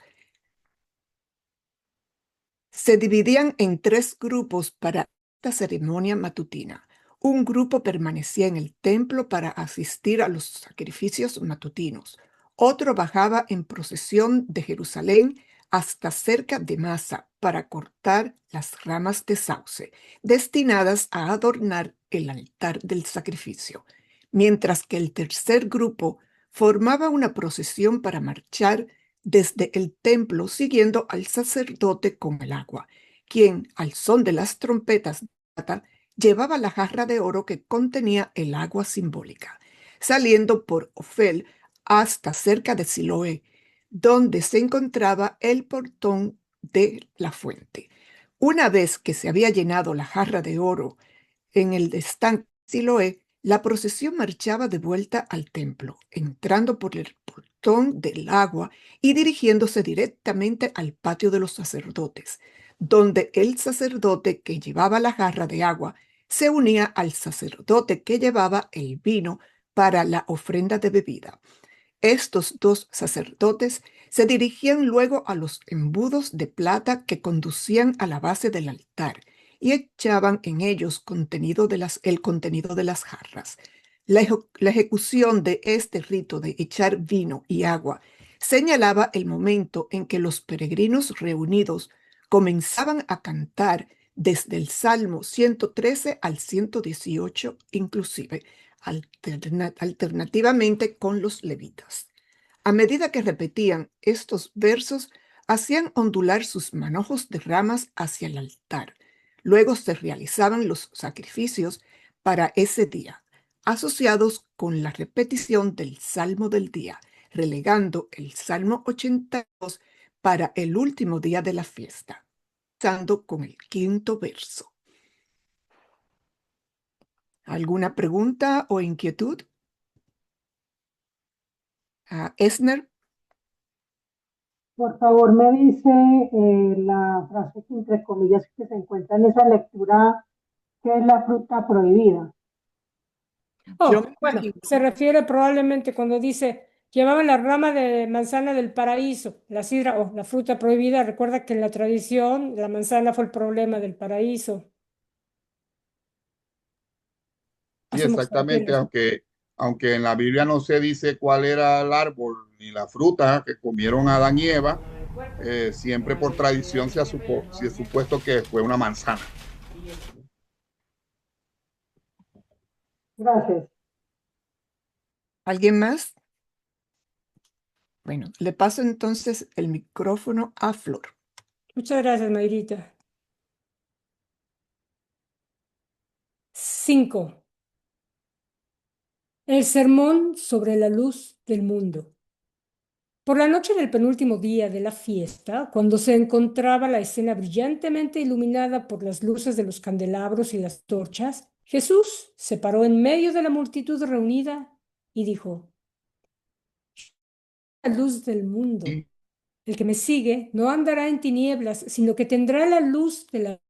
se dividían en 3 grupos para esta ceremonia matutina. Un grupo permanecía en el templo para asistir a los sacrificios matutinos. Otro bajaba en procesión de Jerusalén hasta cerca de Masa para cortar las ramas de sauce, destinadas a adornar el altar del sacrificio, mientras que el tercer grupo formaba una procesión para marchar desde el templo siguiendo al sacerdote con el agua, quien, al son de las trompetas de plata, llevaba la jarra de oro que contenía el agua simbólica, saliendo por Ofel hasta cerca de Siloé, donde se encontraba el portón de la fuente. Una vez que se había llenado la jarra de oro en el estanque de Siloé, la procesión marchaba de vuelta al templo, entrando por el portón del agua y dirigiéndose directamente al patio de los sacerdotes, donde el sacerdote que llevaba la jarra de agua se unía al sacerdote que llevaba el vino para la ofrenda de bebida. Estos 2 sacerdotes se dirigían luego a los embudos de plata que conducían a la base del altar y echaban en ellos el contenido de las jarras. La ejecución de este rito de echar vino y agua señalaba el momento en que los peregrinos reunidos comenzaban a cantar desde el Salmo 113 al 118 inclusive, alternativamente con los levitas. A medida que repetían estos versos, hacían ondular sus manojos de ramas hacia el altar. Luego se realizaban los sacrificios para ese día, asociados con la repetición del Salmo del día, relegando el Salmo 82 para el último día de la fiesta, empezando con el 5.º verso. ¿Alguna pregunta o inquietud? Esner. Por favor, me dice la frase que entre comillas que se encuentra en esa lectura, ¿qué es la fruta prohibida? Yo Oh, me bueno, imagino. se refiere probablemente cuando dice, llevaban la rama de manzana del paraíso, la sidra o la fruta prohibida. Recuerda que en la tradición la manzana fue el problema del paraíso. Sí, Asumo que se refiere a exactamente, eso. aunque en la Biblia no se dice cuál era el árbol ni la fruta que comieron Adán y Eva, siempre por tradición se ha supuesto que fue una manzana. Gracias. ¿Alguien más? Bueno, le paso entonces el micrófono a Flor. Muchas gracias, Mayrita. 5. El sermón sobre la luz del mundo. Por la noche del penúltimo día de la fiesta, cuando se encontraba la escena brillantemente iluminada por las luces de los candelabros y las torchas, Jesús se paró en medio de la multitud reunida y dijo: la luz del mundo. El que me sigue no andará en tinieblas, sino que tendrá la luz de la...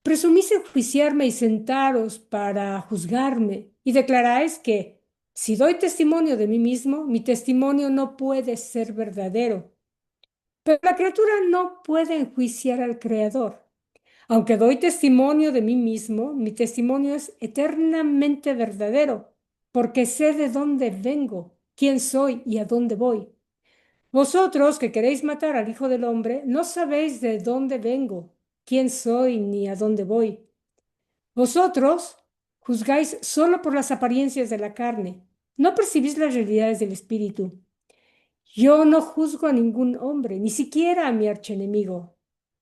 Presumís enjuiciarme y sentaros para juzgarme, y declaráis que, si doy testimonio de mí mismo, mi testimonio no puede ser verdadero. Pero la criatura no puede enjuiciar al Creador. Aunque doy testimonio de mí mismo, mi testimonio es eternamente verdadero, porque sé de dónde vengo, quién soy y a dónde voy. Vosotros que queréis matar al Hijo del Hombre, no sabéis de dónde vengo, quién soy ni a dónde voy. Vosotros juzgáis solo por las apariencias de la carne, no percibís las realidades del Espíritu. Yo no juzgo a ningún hombre, ni siquiera a mi archienemigo.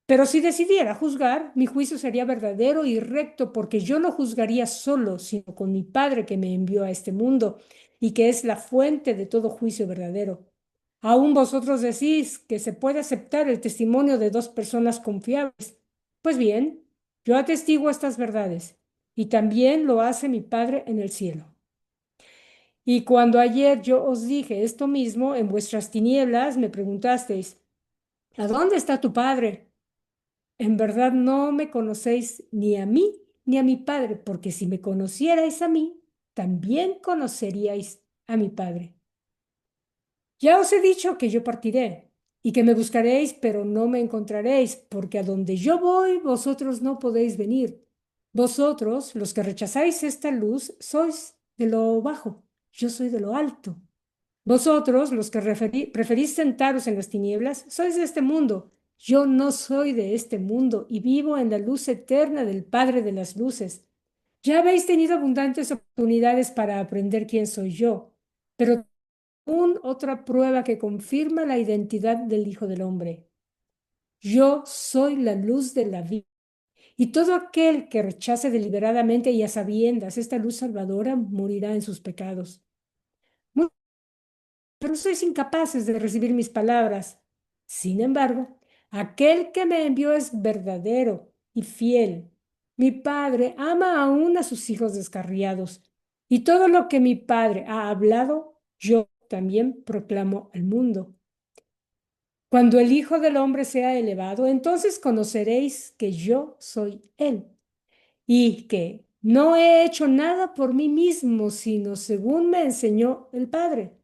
Pero si decidiera juzgar, mi juicio sería verdadero y recto, porque yo no juzgaría solo, sino con mi Padre que me envió a este mundo y que es la fuente de todo juicio verdadero. Aún vosotros decís que se puede aceptar el testimonio de dos personas confiables. Pues bien, yo atestiguo estas verdades, y también lo hace mi Padre en el cielo. Y cuando ayer yo os dije esto mismo, en vuestras tinieblas me preguntasteis, ¿a dónde está tu Padre? En verdad no me conocéis ni a mí ni a mi Padre, porque si me conocierais a mí, también conoceríais a mi Padre. Ya os he dicho que yo partiré y que me buscaréis, pero no me encontraréis, porque a donde yo voy, vosotros no podéis venir. Vosotros, los que rechazáis esta luz, sois de lo bajo, yo soy de lo alto. Vosotros, los que preferís sentaros en las tinieblas, sois de este mundo. Yo no soy de este mundo y vivo en la luz eterna del Padre de las luces. Ya habéis tenido abundantes oportunidades para aprender quién soy yo, pero aún otra prueba que confirma la identidad del Hijo del Hombre. Yo soy la luz de la vida. Y todo aquel que rechace deliberadamente y a sabiendas esta luz salvadora morirá en sus pecados. Pero sois incapaces de recibir mis palabras. Sin embargo, aquel que me envió es verdadero y fiel. Mi Padre ama aún a sus hijos descarriados, y todo lo que mi Padre ha hablado, yo también proclamo al mundo. Cuando el Hijo del Hombre sea elevado, entonces conoceréis que yo soy Él, y que no he hecho nada por mí mismo, sino según me enseñó el Padre.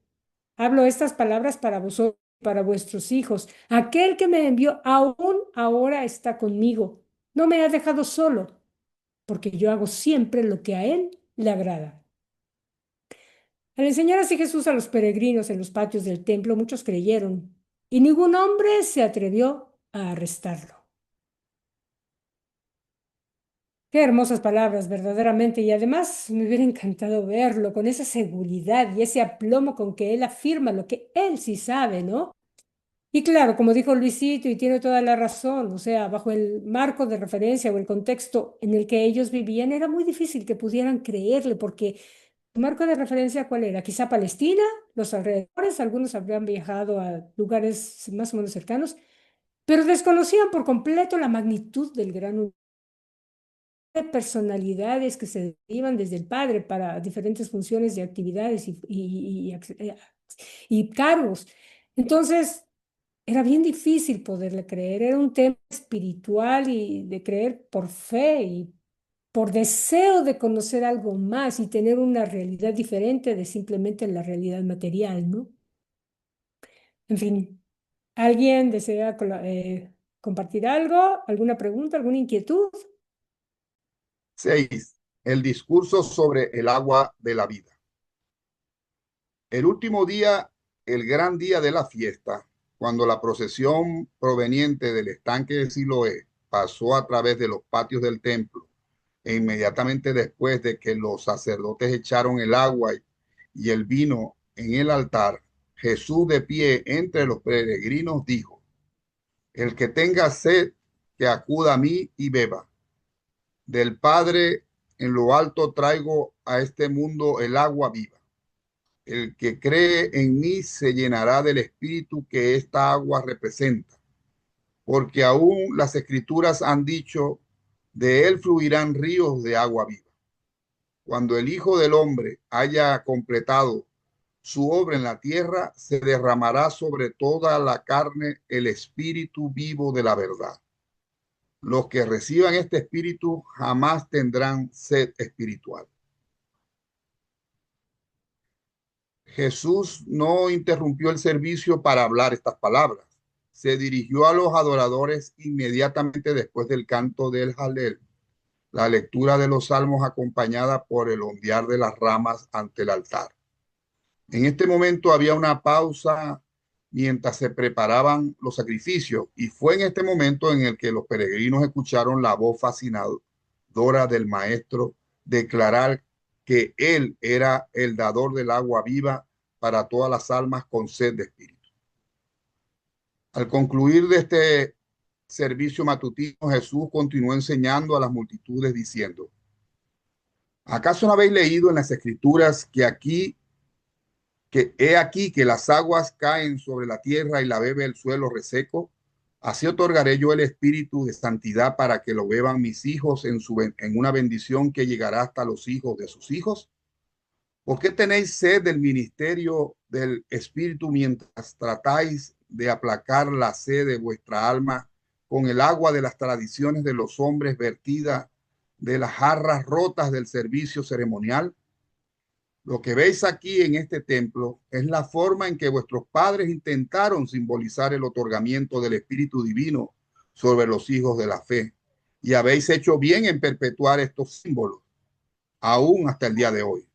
Hablo estas palabras para vosotros, para vuestros hijos. Aquel que me envió aún ahora está conmigo. No me ha dejado solo, porque yo hago siempre lo que a él le agrada. Al enseñar así Jesús a los peregrinos en los patios del templo, muchos creyeron, y ningún hombre se atrevió a arrestarlo. Qué hermosas palabras, verdaderamente, y además me hubiera encantado verlo con esa seguridad y ese aplomo con que él afirma lo que él sí sabe, ¿no? Y claro, como dijo Luisito, y tiene toda la razón, o sea, bajo el marco de referencia o el contexto en el que ellos vivían, era muy difícil que pudieran creerle, porque el marco de referencia, ¿cuál era? Quizá Palestina, los alrededores, algunos habrían viajado a lugares más o menos cercanos, pero desconocían por completo la magnitud del gran número de personalidades que se derivan desde el padre para diferentes funciones y actividades y cargos. Entonces, era bien difícil poderle creer, era un tema espiritual y de creer por fe y por deseo de conocer algo más y tener una realidad diferente de simplemente la realidad material, ¿no? En fin, ¿alguien desea compartir algo? ¿Alguna pregunta? ¿Alguna inquietud? 6. El discurso sobre el agua de la vida. El último día, el gran día de la fiesta, cuando la procesión proveniente del estanque de Siloé pasó a través de los patios del templo, e inmediatamente después de que los sacerdotes echaron el agua y el vino en el altar, Jesús de pie entre los peregrinos dijo, el que tenga sed, que acuda a mí y beba. Del Padre en lo alto traigo a este mundo el agua viva. El que cree en mí se llenará del espíritu que esta agua representa, porque aún las escrituras han dicho, de él fluirán ríos de agua viva. Cuando el Hijo del Hombre haya completado su obra en la tierra, se derramará sobre toda la carne el espíritu vivo de la verdad. Los que reciban este espíritu jamás tendrán sed espiritual. Jesús no interrumpió el servicio para hablar estas palabras. Se dirigió a los adoradores inmediatamente después del canto del Jalel, la lectura de los salmos acompañada por el ondear de las ramas ante el altar. En este momento había una pausa mientras se preparaban los sacrificios, y fue en este momento en el que los peregrinos escucharon la voz fascinadora del maestro declarar que él era el dador del agua viva para todas las almas con sed de espíritu. Al concluir de este servicio matutino, Jesús continuó enseñando a las multitudes diciendo: ¿acaso no habéis leído en las escrituras que he aquí que las aguas caen sobre la tierra y la bebe el suelo reseco? Así otorgaré yo el espíritu de santidad para que lo beban mis hijos en una bendición que llegará hasta los hijos de sus hijos. ¿Por qué tenéis sed del ministerio del espíritu mientras tratáis de aplacar la sed de vuestra alma con el agua de las tradiciones de los hombres vertida de las jarras rotas del servicio ceremonial? Lo que veis aquí en este templo es la forma en que vuestros padres intentaron simbolizar el otorgamiento del Espíritu Divino sobre los hijos de la fe, y habéis hecho bien en perpetuar estos símbolos, aún hasta el día de hoy.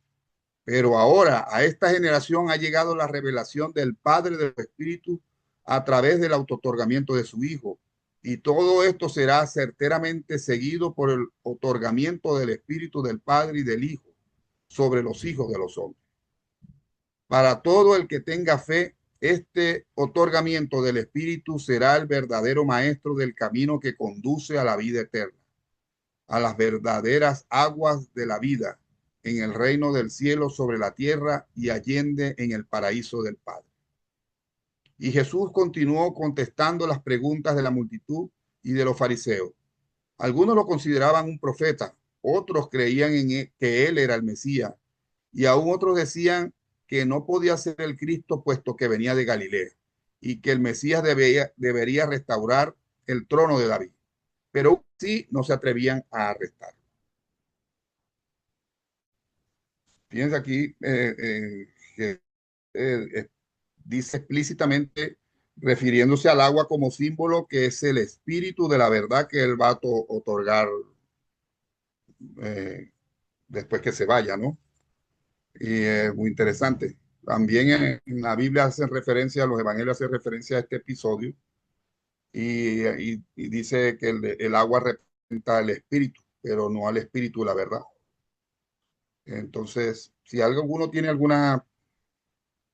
Pero ahora a esta generación ha llegado la revelación del Padre del Espíritu a través del autootorgamiento de su Hijo, y todo esto será certeramente seguido por el otorgamiento del Espíritu del Padre y del Hijo sobre los hijos de los hombres. Para todo el que tenga fe, este otorgamiento del Espíritu será el verdadero maestro del camino que conduce a la vida eterna, a las verdaderas aguas de la vida, en el reino del cielo sobre la tierra y allende en el paraíso del Padre. Y Jesús continuó contestando las preguntas de la multitud y de los fariseos. Algunos lo consideraban un profeta, otros creían que él era el Mesías, y aún otros decían que no podía ser el Cristo puesto que venía de Galilea y que el Mesías debería restaurar el trono de David. Pero sí no se atrevían a arrestar. Fíjense aquí que dice explícitamente, refiriéndose al agua como símbolo, que es el espíritu de la verdad que él va a otorgar después que se vaya, ¿no? Y es muy interesante. También en la Biblia hacen referencia, los evangelios hacen referencia a este episodio, y dice que el agua representa el espíritu, pero no al espíritu de la verdad. Entonces, si alguno tiene alguna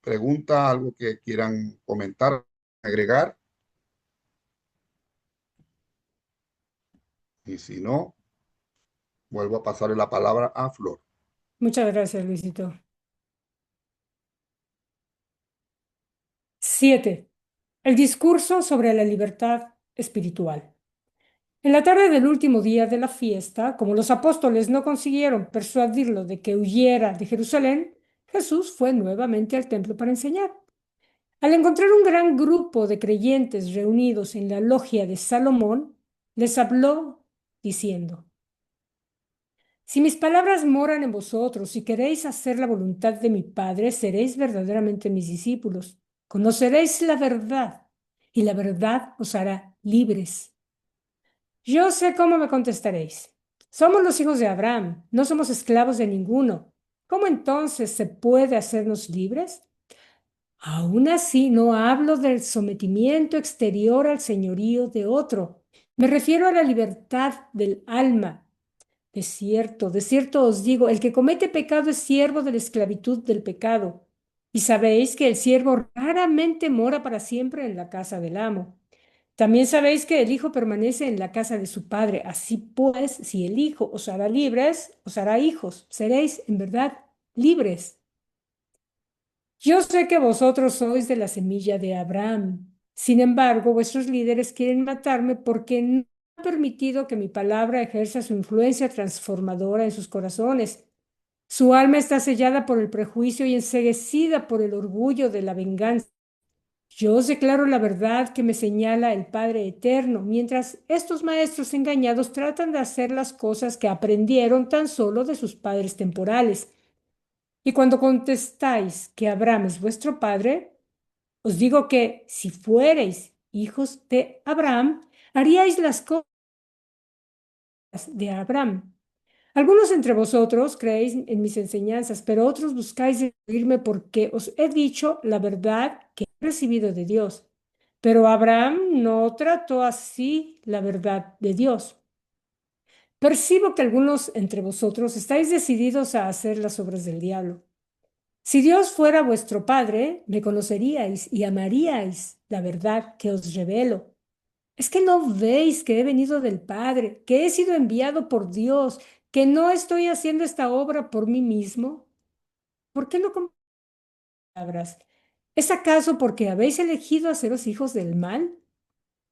pregunta, algo que quieran comentar, agregar, y si no, vuelvo a pasarle la palabra a Flor. Muchas gracias, Luisito. 7. El discurso sobre la libertad espiritual. En la tarde del último día de la fiesta, como los apóstoles no consiguieron persuadirlo de que huyera de Jerusalén, Jesús fue nuevamente al templo para enseñar. Al encontrar un gran grupo de creyentes reunidos en la logia de Salomón, les habló diciendo: si mis palabras moran en vosotros y queréis hacer la voluntad de mi Padre, seréis verdaderamente mis discípulos. Conoceréis la verdad y la verdad os hará libres. Yo sé cómo me contestaréis. Somos los hijos de Abraham, no somos esclavos de ninguno. ¿Cómo entonces se puede hacernos libres? Aún así, no hablo del sometimiento exterior al señorío de otro. Me refiero a la libertad del alma. De cierto os digo, el que comete pecado es siervo de la esclavitud del pecado. Y sabéis que el siervo raramente mora para siempre en la casa del amo. También sabéis que el Hijo permanece en la casa de su Padre. Así pues, si el Hijo os hará libres, os hará hijos. Seréis, en verdad, libres. Yo sé que vosotros sois de la semilla de Abraham. Sin embargo, vuestros líderes quieren matarme porque no han permitido que mi palabra ejerza su influencia transformadora en sus corazones. Su alma está sellada por el prejuicio y enceguecida por el orgullo de la venganza. Yo os declaro la verdad que me señala el Padre Eterno, mientras estos maestros engañados tratan de hacer las cosas que aprendieron tan solo de sus padres temporales. Y cuando contestáis que Abraham es vuestro padre, os digo que si fuereis hijos de Abraham, haríais las cosas de Abraham. Algunos entre vosotros creéis en mis enseñanzas, pero otros buscáis destruirme porque os he dicho la verdad que he recibido de Dios. Pero Abraham no trató así la verdad de Dios. Percibo que algunos entre vosotros estáis decididos a hacer las obras del diablo. Si Dios fuera vuestro Padre, me conoceríais y amaríais la verdad que os revelo. ¿Es que no veis que he venido del Padre, que he sido enviado por Dios, que no estoy haciendo esta obra por mí mismo? ¿Por qué no con palabras? ¿Es acaso porque habéis elegido haceros hijos del mal?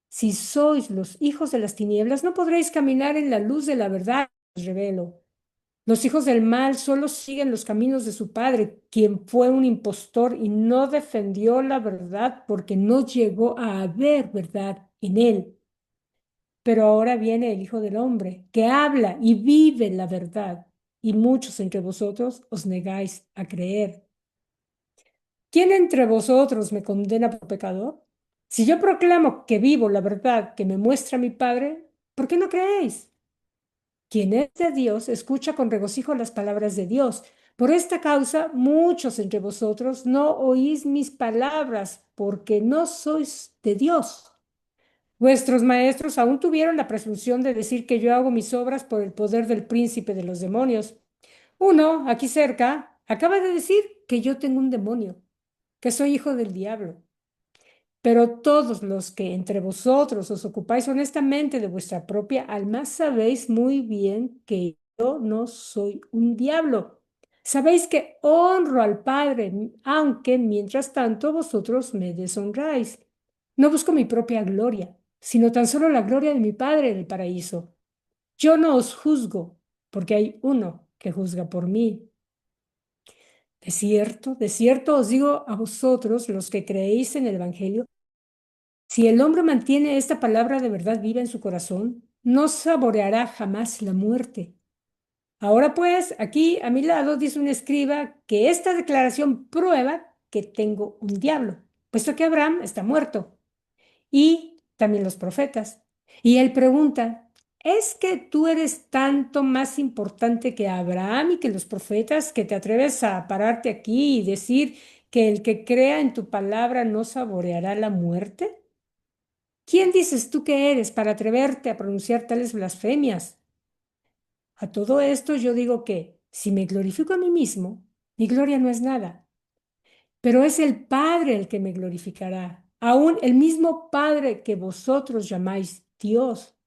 Si sois los hijos de las tinieblas, no podréis caminar en la luz de la verdad que os revelo. Los hijos del mal solo siguen los caminos de su padre, quien fue un impostor y no defendió la verdad porque no llegó a haber verdad en él. Pero ahora viene el Hijo del Hombre, que habla y vive la verdad, y muchos entre vosotros os negáis a creer. ¿Quién entre vosotros me condena por pecador? Si yo proclamo que vivo la verdad que me muestra mi Padre, ¿por qué no creéis? Quien es de Dios escucha con regocijo las palabras de Dios. Por esta causa, muchos entre vosotros no oís mis palabras, porque no sois de Dios. Vuestros maestros aún tuvieron la presunción de decir que yo hago mis obras por el poder del príncipe de los demonios. Uno, aquí cerca, acaba de decir que yo tengo un demonio, que soy hijo del diablo. Pero todos los que entre vosotros os ocupáis honestamente de vuestra propia alma, sabéis muy bien que yo no soy un diablo. Sabéis que honro al Padre, aunque mientras tanto vosotros me deshonráis. No busco mi propia gloria, sino tan solo la gloria de mi Padre en el paraíso. Yo no os juzgo, porque hay uno que juzga por mí. De cierto os digo a vosotros, los que creéis en el Evangelio, si el hombre mantiene esta palabra de verdad viva en su corazón, no saboreará jamás la muerte. Ahora pues, aquí a mi lado dice un escriba que esta declaración prueba que tengo un diablo, puesto que Abraham está muerto y también los profetas. Y él pregunta, ¿es que tú eres tanto más importante que Abraham y que los profetas que te atreves a pararte aquí y decir que el que crea en tu palabra no saboreará la muerte? ¿Quién dices tú que eres para atreverte a pronunciar tales blasfemias? A todo esto yo digo que, si me glorifico a mí mismo, mi gloria no es nada, pero es el Padre el que me glorificará, aún el mismo Padre que vosotros llamáis Dios.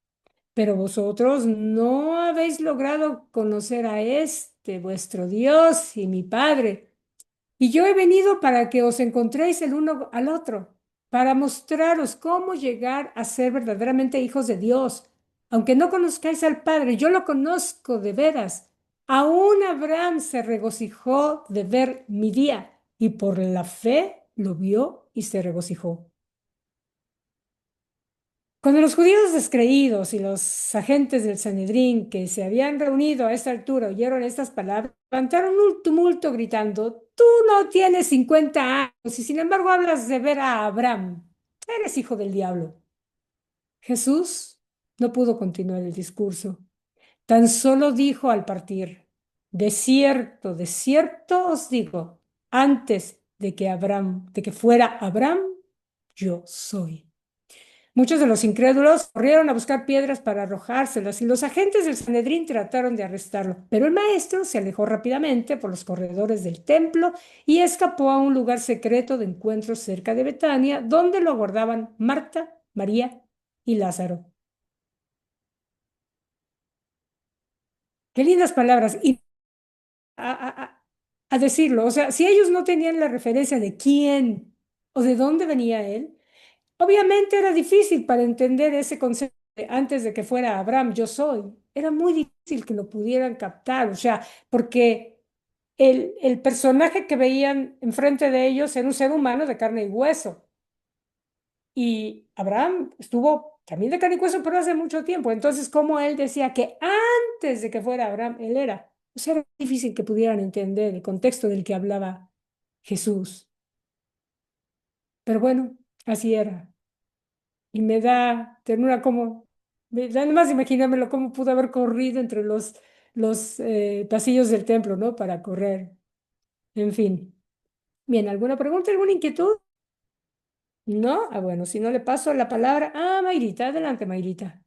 Pero vosotros no habéis logrado conocer a este vuestro Dios y mi Padre. Y yo he venido para que os encontréis el uno al otro, para mostraros cómo llegar a ser verdaderamente hijos de Dios. Aunque no conozcáis al Padre, yo lo conozco de veras. Aún Abraham se regocijó de ver mi día y por la fe lo vio y se regocijó. Cuando los judíos descreídos y los agentes del Sanedrín que se habían reunido a esta altura oyeron estas palabras, levantaron un tumulto gritando, tú no tienes 50 años y sin embargo hablas de ver a Abraham. Eres hijo del diablo. Jesús no pudo continuar el discurso. Tan solo dijo al partir, de cierto os digo, antes de que fuera Abraham, yo soy. Muchos de los incrédulos corrieron a buscar piedras para arrojárselas y los agentes del Sanedrín trataron de arrestarlo, pero el maestro se alejó rápidamente por los corredores del templo y escapó a un lugar secreto de encuentro cerca de Betania, donde lo aguardaban Marta, María y Lázaro. Qué lindas palabras. Y a decirlo, o sea, si ellos no tenían la referencia de quién o de dónde venía él, obviamente era difícil para entender ese concepto de antes de que fuera Abraham, yo soy. Era muy difícil que lo pudieran captar, o sea, porque el personaje que veían enfrente de ellos era un ser humano de carne y hueso. Y Abraham estuvo también de carne y hueso, pero hace mucho tiempo. Entonces, como él decía que antes de que fuera Abraham, él era. O sea, era difícil que pudieran entender el contexto del que hablaba Jesús. Pero bueno, así era. Y me da ternura como, me da más imaginármelo cómo pudo haber corrido entre los pasillos del templo, ¿no? Para correr. En fin. Bien, ¿alguna pregunta, alguna inquietud? ¿No? Ah, bueno, si no le paso la palabra a Mayrita. Adelante, Mayrita.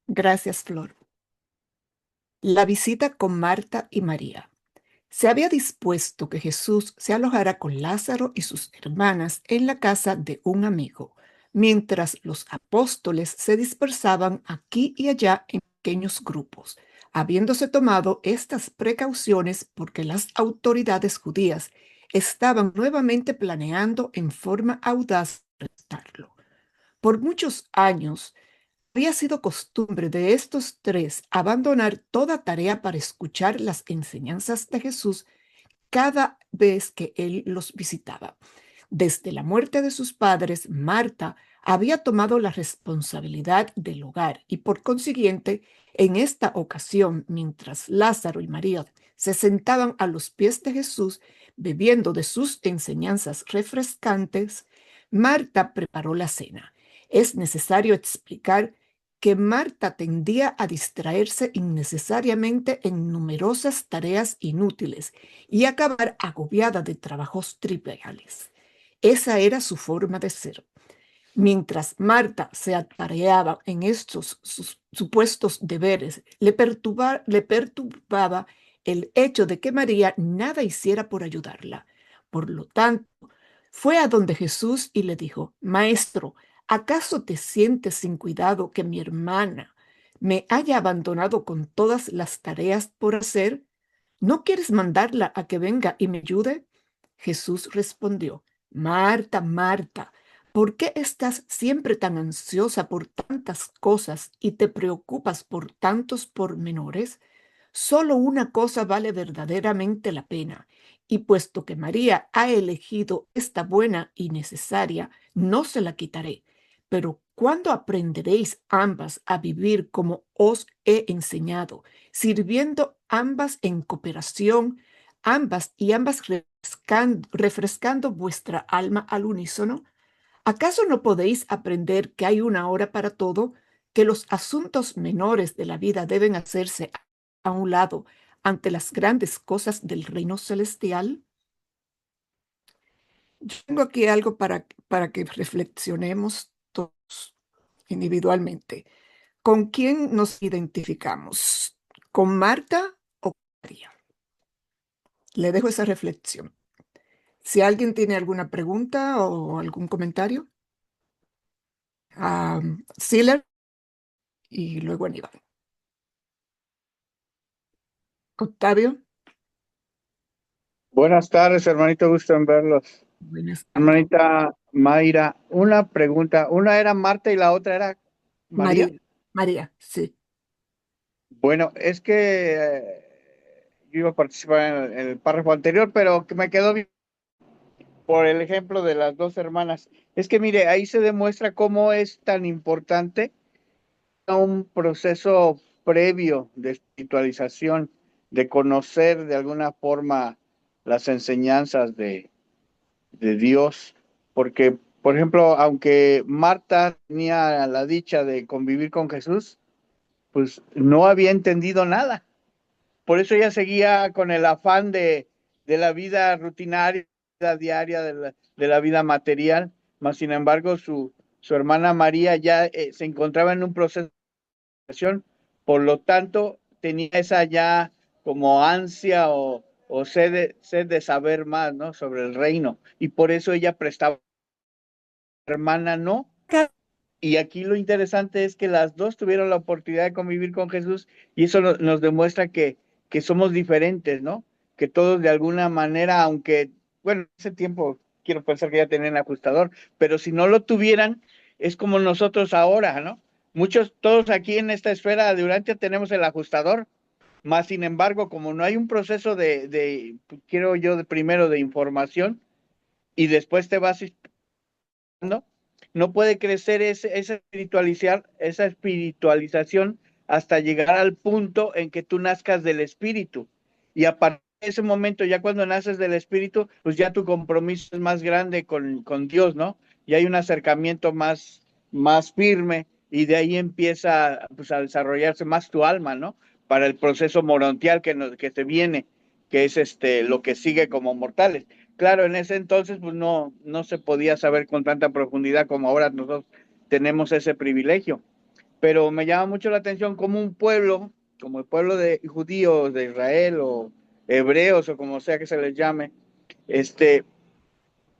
Gracias, Flor. La visita con Marta y María. Se había dispuesto que Jesús se alojara con Lázaro y sus hermanas en la casa de un amigo, mientras los apóstoles se dispersaban aquí y allá en pequeños grupos, habiéndose tomado estas precauciones porque las autoridades judías estaban nuevamente planeando en forma audaz arrestarlo. Por muchos años, había sido costumbre de estos tres abandonar toda tarea para escuchar las enseñanzas de Jesús cada vez que él los visitaba. Desde la muerte de sus padres, Marta había tomado la responsabilidad del hogar y por consiguiente, en esta ocasión, mientras Lázaro y María se sentaban a los pies de Jesús bebiendo de sus enseñanzas refrescantes, Marta preparó la cena. Es necesario explicar que Marta tendía a distraerse innecesariamente en numerosas tareas inútiles y acabar agobiada de trabajos triviales. Esa era su forma de ser. Mientras Marta se atareaba en estos sus supuestos deberes, le perturbaba el hecho de que María nada hiciera por ayudarla. Por lo tanto, fue a donde Jesús y le dijo: Maestro, ¿acaso te sientes sin cuidado que mi hermana me haya abandonado con todas las tareas por hacer? ¿No quieres mandarla a que venga y me ayude? Jesús respondió: Marta, Marta, ¿por qué estás siempre tan ansiosa por tantas cosas y te preocupas por tantos pormenores? Solo una cosa vale verdaderamente la pena, y puesto que María ha elegido esta buena y necesaria, no se la quitaré. Pero ¿cuándo aprenderéis ambas a vivir como os he enseñado, sirviendo ambas en cooperación, ambas refrescando vuestra alma al unísono? ¿Acaso no podéis aprender que hay una hora para todo, que los asuntos menores de la vida deben hacerse a un lado ante las grandes cosas del reino celestial? Yo tengo aquí algo para que reflexionemos todos individualmente. ¿Con quién nos identificamos? ¿Con Marta o con María? Le dejo esa reflexión. Si alguien tiene alguna pregunta o algún comentario, Siller y luego Aníbal. Octavio, Buenas tardes, hermanito, gusto en verlos. buenas tardes. Hermanita Mayra, una pregunta. Una era Marta y la otra era María. María, sí. Bueno, es que yo iba a participar en el párrafo anterior, pero que me quedó bien por el ejemplo de las dos hermanas. Es que mire, ahí se demuestra cómo es tan importante un proceso previo de espiritualización, de conocer de alguna forma las enseñanzas de Dios, porque, por ejemplo, aunque Marta tenía la dicha de convivir con Jesús, pues no había entendido nada. Por eso ella seguía con el afán de la vida rutinaria, diaria, de la vida material, mas sin embargo su hermana María ya se encontraba en un proceso de conversión, por lo tanto tenía esa ya como ansia o sed de saber más, ¿no? Sobre el reino, y por eso ella prestaba, hermana no. Y aquí lo interesante es que las dos tuvieron la oportunidad de convivir con Jesús y eso nos demuestra que somos diferentes, ¿no? Que todos de alguna manera, aunque, bueno, en ese tiempo quiero pensar que ya tenían ajustador, pero si no lo tuvieran, es como nosotros ahora, ¿no? Muchos, todos aquí en esta esfera de Urantia tenemos el ajustador, Más sin embargo, como no hay un proceso quiero yo, primero de información y después te vas ¿no? No puede crecer esa espiritualización hasta llegar al punto en que tú nazcas del espíritu. Y a partir de ese momento, ya cuando naces del espíritu, pues ya tu compromiso es más grande con Dios, ¿no? Y hay un acercamiento más firme y de ahí empieza pues, a desarrollarse más tu alma, ¿no? Para el proceso morontial que te viene, que es lo que sigue como mortales. Claro, en ese entonces pues no se podía saber con tanta profundidad como ahora nosotros tenemos ese privilegio. Pero me llama mucho la atención como un pueblo, como el pueblo de judíos de Israel o hebreos o como sea que se les llame,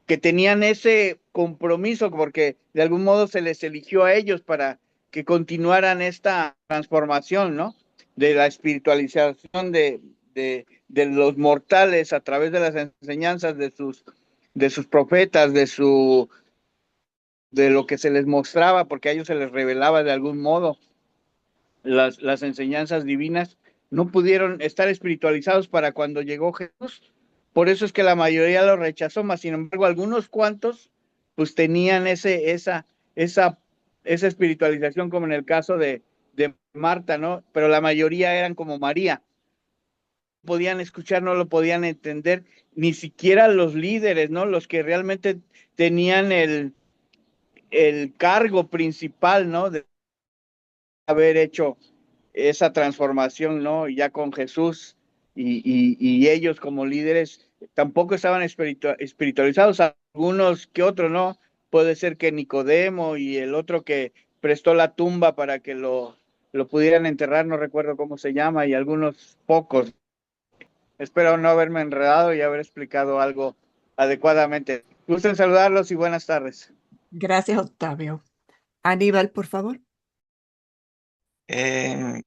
que tenían ese compromiso porque de algún modo se les eligió a ellos para que continuaran esta transformación, ¿no? De la espiritualización de los mortales a través de las enseñanzas de sus profetas, de lo que se les mostraba, porque a ellos se les revelaba de algún modo las enseñanzas divinas, no pudieron estar espiritualizados para cuando llegó Jesús. Por eso es que la mayoría lo rechazó, más sin embargo, algunos cuantos pues tenían esa espiritualización, como en el caso de Marta, ¿no? Pero la mayoría eran como María. Podían escuchar, no lo podían entender, ni siquiera los líderes, ¿no? Los que realmente tenían el cargo principal, ¿no? De haber hecho esa transformación, ¿no? Ya con Jesús y ellos como líderes tampoco estaban espiritualizados, algunos que otros, ¿no? Puede ser que Nicodemo y el otro que prestó la tumba para que lo pudieran enterrar, no recuerdo cómo se llama, y algunos pocos. Espero no haberme enredado y haber explicado algo adecuadamente. Gusten saludarlos y buenas tardes. Gracias, Octavio. Aníbal, por favor. Eh,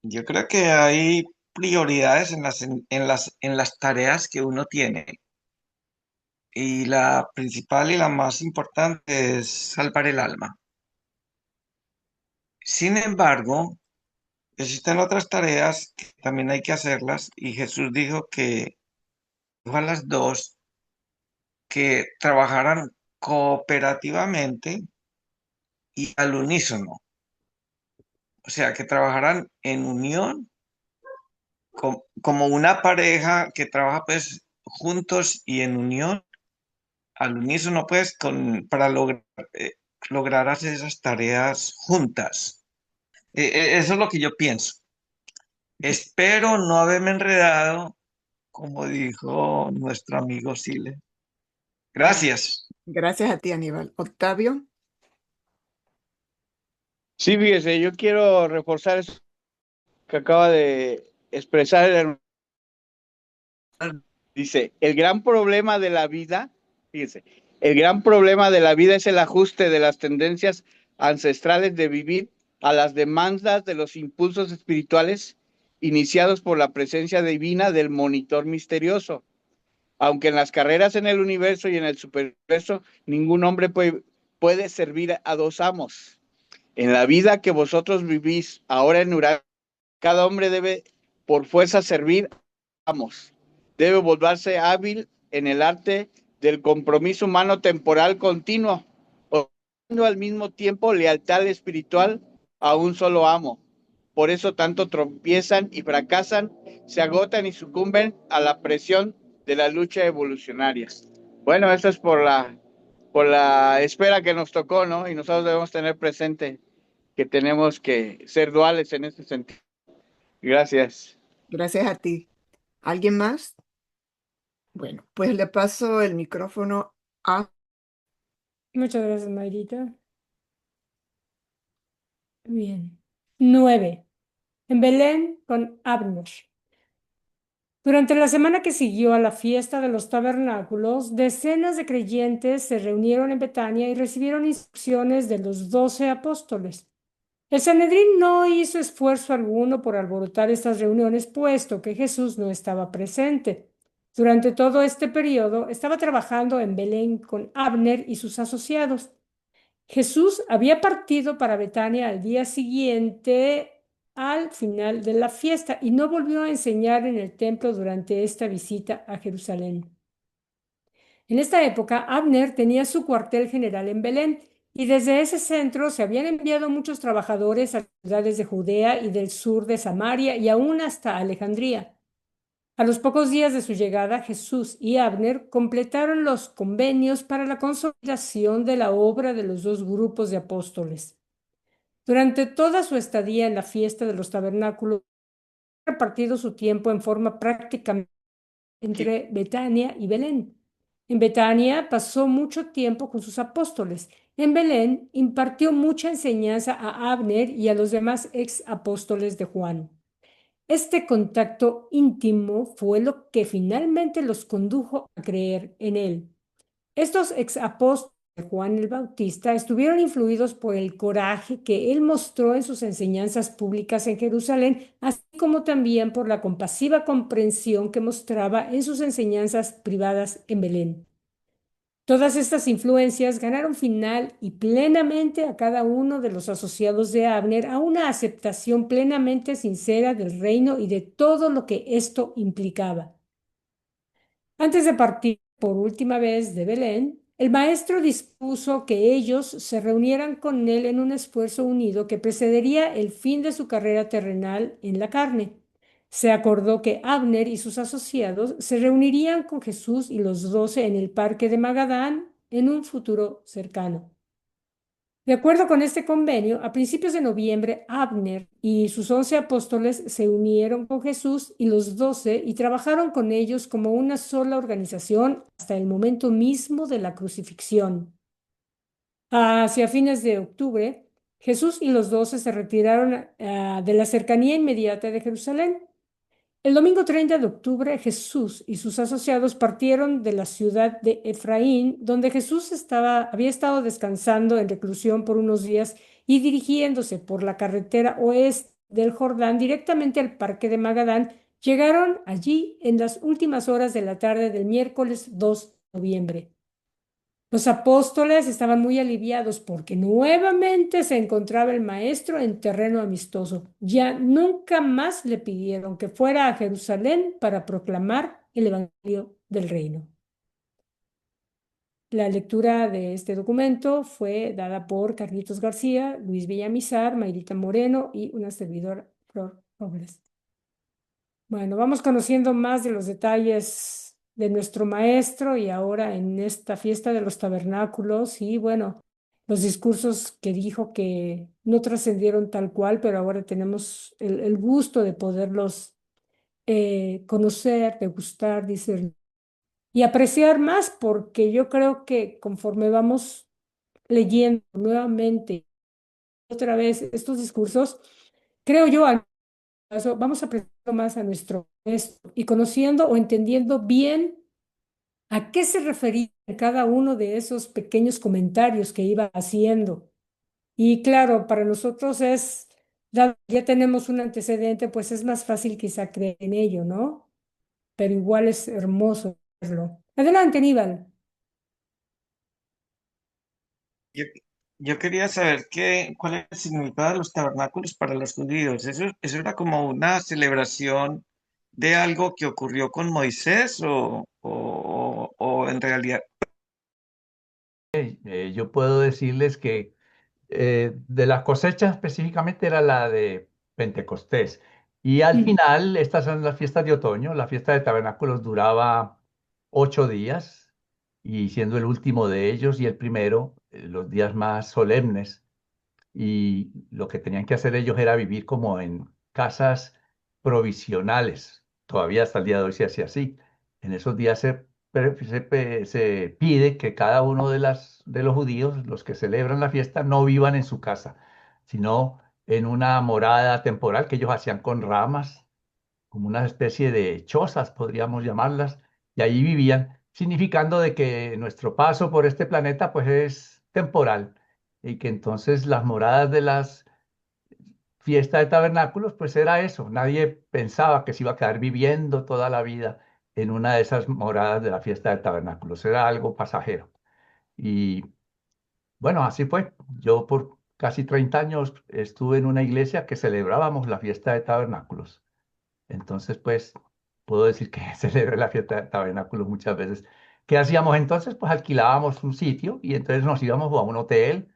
yo creo que hay prioridades en las tareas que uno tiene. Y la principal y la más importante es salvar el alma. Sin embargo, existen otras tareas que también hay que hacerlas y Jesús dijo a las dos que trabajaran cooperativamente y al unísono. O sea, que trabajaran en unión como una pareja que trabaja pues juntos y en unión al unísono pues para lograr hacer esas tareas juntas. Eso es lo que yo pienso. Espero no haberme enredado, como dijo nuestro amigo Sile. Gracias. Gracias a ti, Aníbal. Octavio. Sí, fíjese, yo quiero reforzar eso que acaba de expresar el hermano. Dice, el gran problema de la vida, fíjese, el gran problema de la vida es el ajuste de las tendencias ancestrales de vivir a las demandas de los impulsos espirituales iniciados por la presencia divina del monitor misterioso. Aunque en las carreras en el universo y en el superuniverso ningún hombre puede servir a dos amos. En la vida que vosotros vivís ahora en Urano, cada hombre debe por fuerza servir a amos. Debe volverse hábil en el arte del compromiso humano temporal continuo, ofreciendo al mismo tiempo lealtad espiritual a un solo amo. Por eso tanto tropiezan y fracasan, se agotan y sucumben a la presión de la lucha evolucionaria. Bueno, eso es por la espera que nos tocó, ¿no? Y nosotros debemos tener presente que tenemos que ser duales en ese sentido. Gracias. Gracias a ti. ¿Alguien más? Bueno, pues le paso el micrófono a... Muchas gracias, Mayrita. Bien. 9. En Belén con Abner. Durante la semana que siguió a la fiesta de los tabernáculos, decenas de creyentes se reunieron en Betania y recibieron instrucciones de los 12 apóstoles. El Sanedrín no hizo esfuerzo alguno por alborotar estas reuniones, puesto que Jesús no estaba presente. Durante todo este periodo estaba trabajando en Belén con Abner y sus asociados. Jesús había partido para Betania al día siguiente al final de la fiesta y no volvió a enseñar en el templo durante esta visita a Jerusalén. En esta época, Abner tenía su cuartel general en Belén y desde ese centro se habían enviado muchos trabajadores a las ciudades de Judea y del sur de Samaria y aún hasta Alejandría. A los pocos días de su llegada, Jesús y Abner completaron los convenios para la consolidación de la obra de los dos grupos de apóstoles. Durante toda su estadía en la fiesta de los tabernáculos, ha repartido su tiempo en forma prácticamente entre Betania y Belén. En Betania pasó mucho tiempo con sus apóstoles. En Belén impartió mucha enseñanza a Abner y a los demás ex apóstoles de Juan. Este contacto íntimo fue lo que finalmente los condujo a creer en él. Estos ex apóstoles de Juan el Bautista estuvieron influidos por el coraje que él mostró en sus enseñanzas públicas en Jerusalén, así como también por la compasiva comprensión que mostraba en sus enseñanzas privadas en Belén. Todas estas influencias ganaron final y plenamente a cada uno de los asociados de Abner a una aceptación plenamente sincera del reino y de todo lo que esto implicaba. Antes de partir por última vez de Belén, el maestro dispuso que ellos se reunieran con él en un esfuerzo unido que precedería el fin de su carrera terrenal en la carne. Se acordó que Abner y sus asociados se reunirían con Jesús y los 12 en el parque de Magadán en un futuro cercano. De acuerdo con este convenio, a principios de noviembre, Abner y sus 11 apóstoles se unieron con Jesús y los 12 y trabajaron con ellos como una sola organización hasta el momento mismo de la crucifixión. Hacia fines de octubre, Jesús y los 12 se retiraron de la cercanía inmediata de Jerusalén. El domingo 30 de octubre, Jesús y sus asociados partieron de la ciudad de Efraín, donde Jesús había estado descansando en reclusión por unos días y dirigiéndose por la carretera oeste del Jordán directamente al parque de Magadán. Llegaron allí en las últimas horas de la tarde del miércoles 2 de noviembre. Los apóstoles estaban muy aliviados porque nuevamente se encontraba el maestro en terreno amistoso. Ya nunca más le pidieron que fuera a Jerusalén para proclamar el Evangelio del Reino. La lectura de este documento fue dada por Carlitos García, Luis Villamizar, Mayrita Moreno y una servidora, Flor Robles. Bueno, vamos conociendo más de los detalles de nuestro maestro y ahora en esta fiesta de los tabernáculos y bueno, los discursos que dijo que no trascendieron tal cual, pero ahora tenemos el gusto de poderlos conocer, degustar, discernir y apreciar más porque yo creo que conforme vamos leyendo nuevamente otra vez estos discursos, creo yo vamos aprendiendo más a nuestro maestro y conociendo o entendiendo bien a qué se refería cada uno de esos pequeños comentarios que iba haciendo. Y claro, para nosotros dado que ya tenemos un antecedente, pues es más fácil quizá creer en ello, ¿no? Pero igual es hermoso verlo. Adelante, Aníbal. Yo, yo quería saber cuál es el significado de los tabernáculos para los judíos. ¿Eso era como una celebración de algo que ocurrió con Moisés o en realidad? Yo puedo decirles que de la cosecha específicamente era la de Pentecostés. Y al final, estas son las fiestas de otoño. La fiesta de tabernáculos duraba 8 días y siendo el último de ellos y el primero, los días más solemnes. Y lo que tenían que hacer ellos era vivir como en casas provisionales. Todavía hasta el día de hoy se hace así. En esos días se pide que cada uno de los judíos, los que celebran la fiesta, no vivan en su casa, sino en una morada temporal que ellos hacían con ramas, como una especie de chozas, podríamos llamarlas, y allí vivían, significando de que nuestro paso por este planeta pues es temporal y que entonces las moradas de las fiestas de tabernáculos pues era eso, nadie pensaba que se iba a quedar viviendo toda la vida en una de esas moradas de la fiesta de tabernáculos, era algo pasajero. Y bueno, así fue. Yo por casi 30 años estuve en una iglesia que celebrábamos la fiesta de tabernáculos. Entonces, pues, puedo decir que celebré la fiesta de tabernáculos muchas veces. ¿Qué hacíamos entonces? Pues alquilábamos un sitio y entonces nos íbamos a un hotel,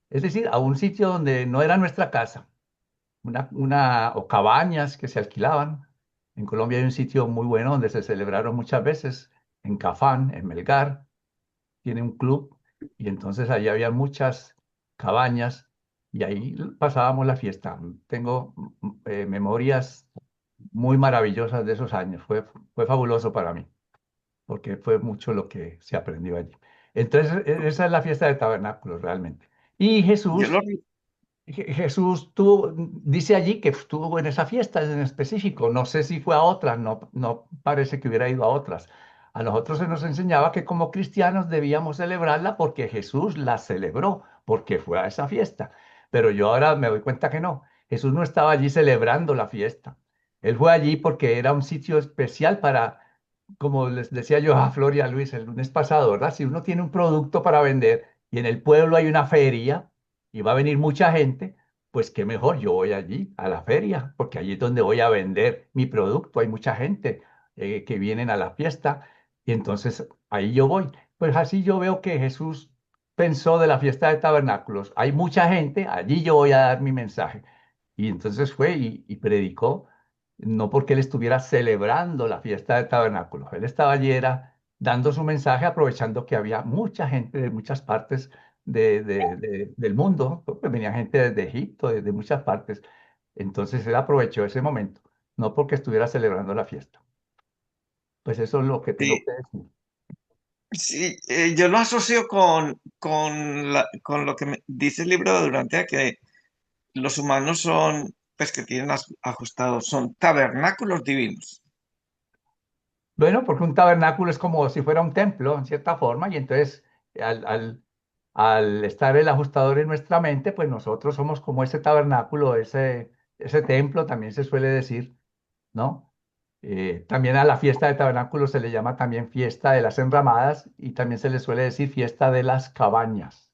es decir, a un sitio donde no era nuestra casa, o cabañas que se alquilaban. En Colombia hay un sitio muy bueno donde se celebraron muchas veces, en Cafán, en Melgar, tiene un club y entonces allí había muchas cabañas y ahí pasábamos la fiesta. Tengo memorias muy maravillosas de esos años. Fue fabuloso para mí, porque fue mucho lo que se aprendió allí. Entonces, esa es la fiesta de tabernáculos realmente. Y Yo lo, Jesús dice allí que estuvo en esa fiesta en específico. No sé si fue a otras, no parece que hubiera ido a otras. A nosotros se nos enseñaba que como cristianos debíamos celebrarla porque Jesús la celebró, porque fue a esa fiesta. Pero yo ahora me doy cuenta que no. Jesús no estaba allí celebrando la fiesta. Él fue allí porque era un sitio especial para, como les decía yo a Flor y a Luis el lunes pasado, ¿verdad? Si uno tiene un producto para vender y en el pueblo hay una feria, y va a venir mucha gente, pues qué mejor, yo voy allí a la feria, porque allí es donde voy a vender mi producto. Hay mucha gente que vienen a la fiesta y entonces ahí yo voy. Pues así yo veo que Jesús pensó de la fiesta de tabernáculos. Hay mucha gente, allí yo voy a dar mi mensaje. Y entonces fue y predicó, no porque él estuviera celebrando la fiesta de tabernáculos, él estaba allí era dando su mensaje aprovechando que había mucha gente de muchas partes del mundo, porque venía gente desde Egipto, desde muchas partes. Entonces él aprovechó ese momento, no porque estuviera celebrando la fiesta. Pues eso es lo que tengo sí, que decir. sí, yo lo asocio con lo que dice el libro de Durantea, que los humanos son, pues que tienen ajustados, son tabernáculos divinos. Bueno, porque un tabernáculo es como si fuera un templo, en cierta forma, y entonces al, al, al estar el ajustador en nuestra mente, pues nosotros somos como ese tabernáculo, ese templo, también se suele decir, ¿no? También a la fiesta de tabernáculos se le llama también fiesta de las enramadas y también se le suele decir fiesta de las cabañas,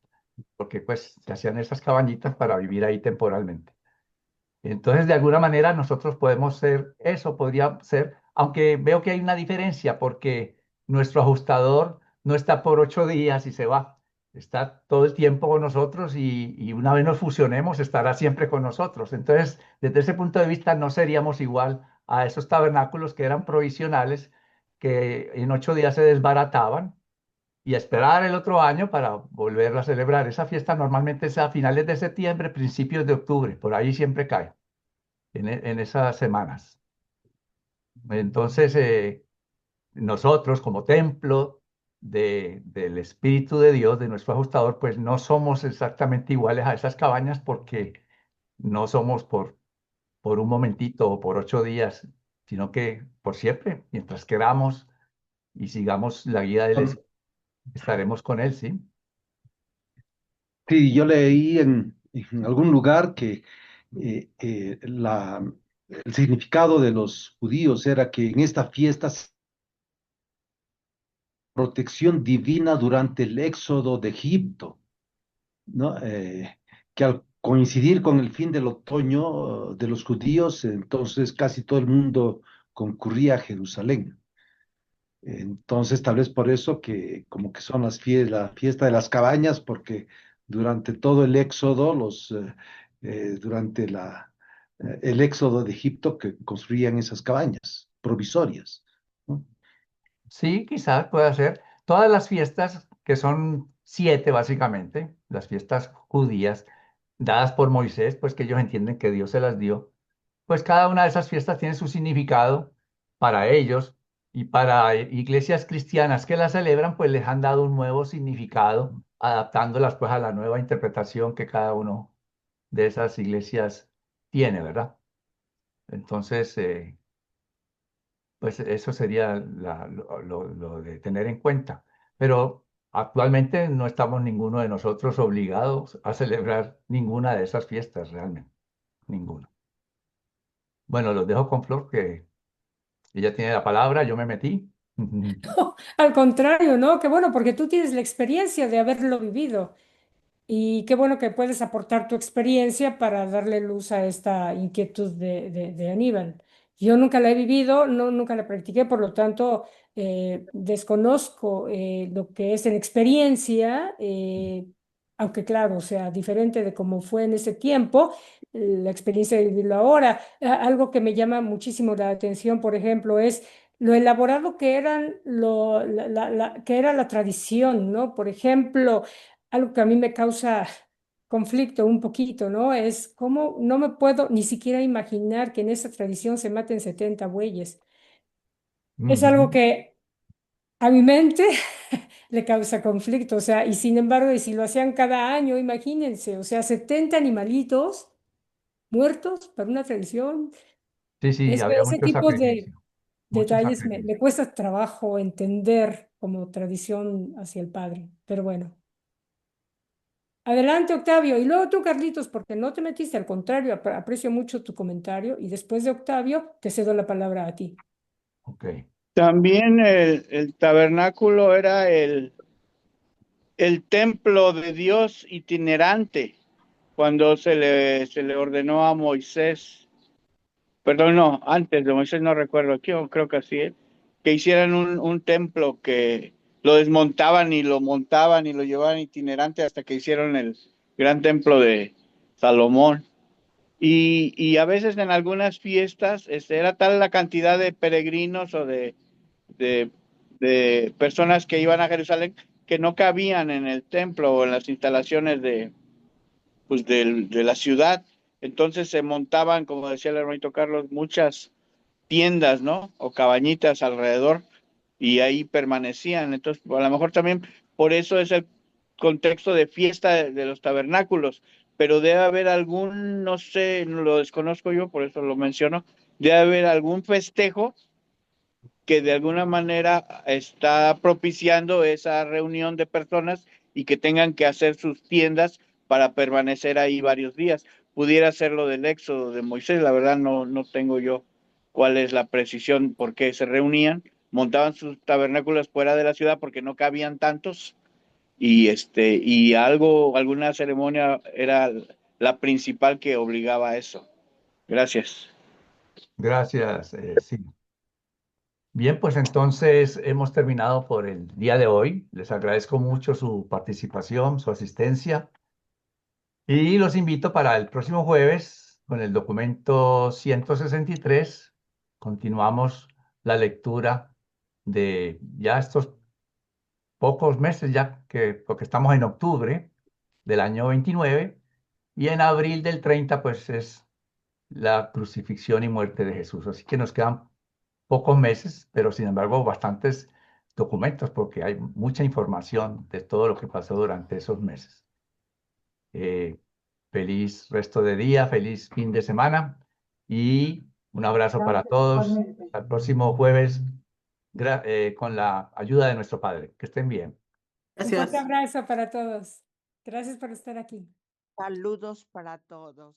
porque pues se hacían esas cabañitas para vivir ahí temporalmente. Entonces, de alguna manera nosotros podemos ser, eso podría ser, aunque veo que hay una diferencia porque nuestro ajustador no está por 8 días y se va, está todo el tiempo con nosotros y una vez nos fusionemos estará siempre con nosotros. Entonces, desde ese punto de vista no seríamos igual a esos tabernáculos que eran provisionales, que en 8 días se desbarataban y esperar el otro año para volver a celebrar. Esa fiesta normalmente es a finales de septiembre, principios de octubre, por ahí siempre cae en esas semanas. Entonces, nosotros como templo del Espíritu de Dios, de nuestro ajustador, pues no somos exactamente iguales a esas cabañas porque no somos por un momentito o por 8 días, sino que por siempre, mientras queramos y sigamos la guía del Espíritu, estaremos con Él, ¿sí? Sí, yo leí en algún lugar que el significado de los judíos era que en esta fiesta protección divina durante el éxodo de Egipto, ¿no? Que al coincidir con el fin del otoño de los judíos, entonces casi todo el mundo concurría a Jerusalén. Entonces, tal vez por eso que como que son la fiesta de las cabañas, porque durante todo el éxodo, durante el éxodo de Egipto, que construían esas cabañas provisorias, ¿no? Sí, quizás pueda ser. Todas las fiestas, que son 7 básicamente, las fiestas judías dadas por Moisés, pues que ellos entienden que Dios se las dio, pues cada una de esas fiestas tiene su significado para ellos y para iglesias cristianas que las celebran, pues les han dado un nuevo significado, adaptándolas pues a la nueva interpretación que cada uno de esas iglesias tiene, ¿verdad? Entonces, pues eso sería lo de tener en cuenta. Pero actualmente no estamos ninguno de nosotros obligados a celebrar ninguna de esas fiestas realmente, ninguna. Bueno, los dejo con Flor, que ella tiene la palabra, yo me metí. Al contrario, ¿no? Qué bueno, porque tú tienes la experiencia de haberlo vivido. Y qué bueno que puedes aportar tu experiencia para darle luz a esta inquietud de Aníbal. Yo nunca la he vivido, no, nunca la practiqué, por lo tanto, desconozco lo que es en experiencia, aunque claro, o sea, diferente de cómo fue en ese tiempo, la experiencia de vivirlo ahora. Algo que me llama muchísimo la atención, por ejemplo, es lo elaborado que eran que era la tradición, ¿no? Por ejemplo, algo que a mí me causa conflicto un poquito, ¿no? Es cómo no me puedo ni siquiera imaginar que en esa tradición se maten 70 bueyes. Es algo Ujú. que a mi mente le causa conflicto, o sea, y sin embargo, y si lo hacían cada año, imagínense, o sea, 70 animalitos muertos para una tradición. Sí, sí, había Ese mucho tipo de sacrificio, mucho detalles sacrificio. me cuesta trabajo entender como tradición hacia el padre, pero bueno. Adelante, Octavio. Y luego tú, Carlitos, porque no te metiste, al contrario, aprecio mucho tu comentario y después de Octavio, te cedo la palabra a ti. Ok. También el tabernáculo era el templo de Dios itinerante cuando se le ordenó a Moisés, perdón, no, antes de Moisés no recuerdo, creo que así es, que hicieran un templo que lo desmontaban y lo montaban y lo llevaban itinerante hasta que hicieron el gran templo de Salomón. Y a veces en algunas fiestas era tal la cantidad de peregrinos o de, de personas que iban a Jerusalén que no cabían en el templo o en las instalaciones pues de la ciudad. Entonces se montaban, como decía el hermanito Carlos, muchas tiendas, ¿no? O cabañitas alrededor y ahí permanecían. Entonces, a lo mejor también por eso es el contexto de fiesta de los tabernáculos, pero debe haber algún, no sé, lo desconozco yo, por eso lo menciono, debe haber algún festejo que de alguna manera está propiciando esa reunión de personas y que tengan que hacer sus tiendas para permanecer ahí varios días. Pudiera ser lo del éxodo de Moisés, la verdad no tengo yo cuál es la precisión, por qué se reunían, montaban sus tabernáculos fuera de la ciudad porque no cabían tantos y alguna ceremonia era la principal que obligaba a eso. Gracias. Gracias, sí. Bien, pues entonces hemos terminado por el día de hoy. Les agradezco mucho su participación, su asistencia y los invito para el próximo jueves con el documento 163. Continuamos la lectura de ya estos pocos meses, ya que porque estamos en octubre del año 29 y en abril del 30 pues es la crucifixión y muerte de Jesús. Así que nos quedan pocos meses, pero sin embargo bastantes documentos porque hay mucha información de todo lo que pasó durante esos meses. Eh, Feliz resto de día, feliz fin de semana y un abrazo para Gracias, todos. igualmente. Hasta el próximo jueves con la ayuda de nuestro Padre. Que estén bien. Un fuerte Gracias. abrazo para todos. Gracias por estar aquí. Saludos para todos.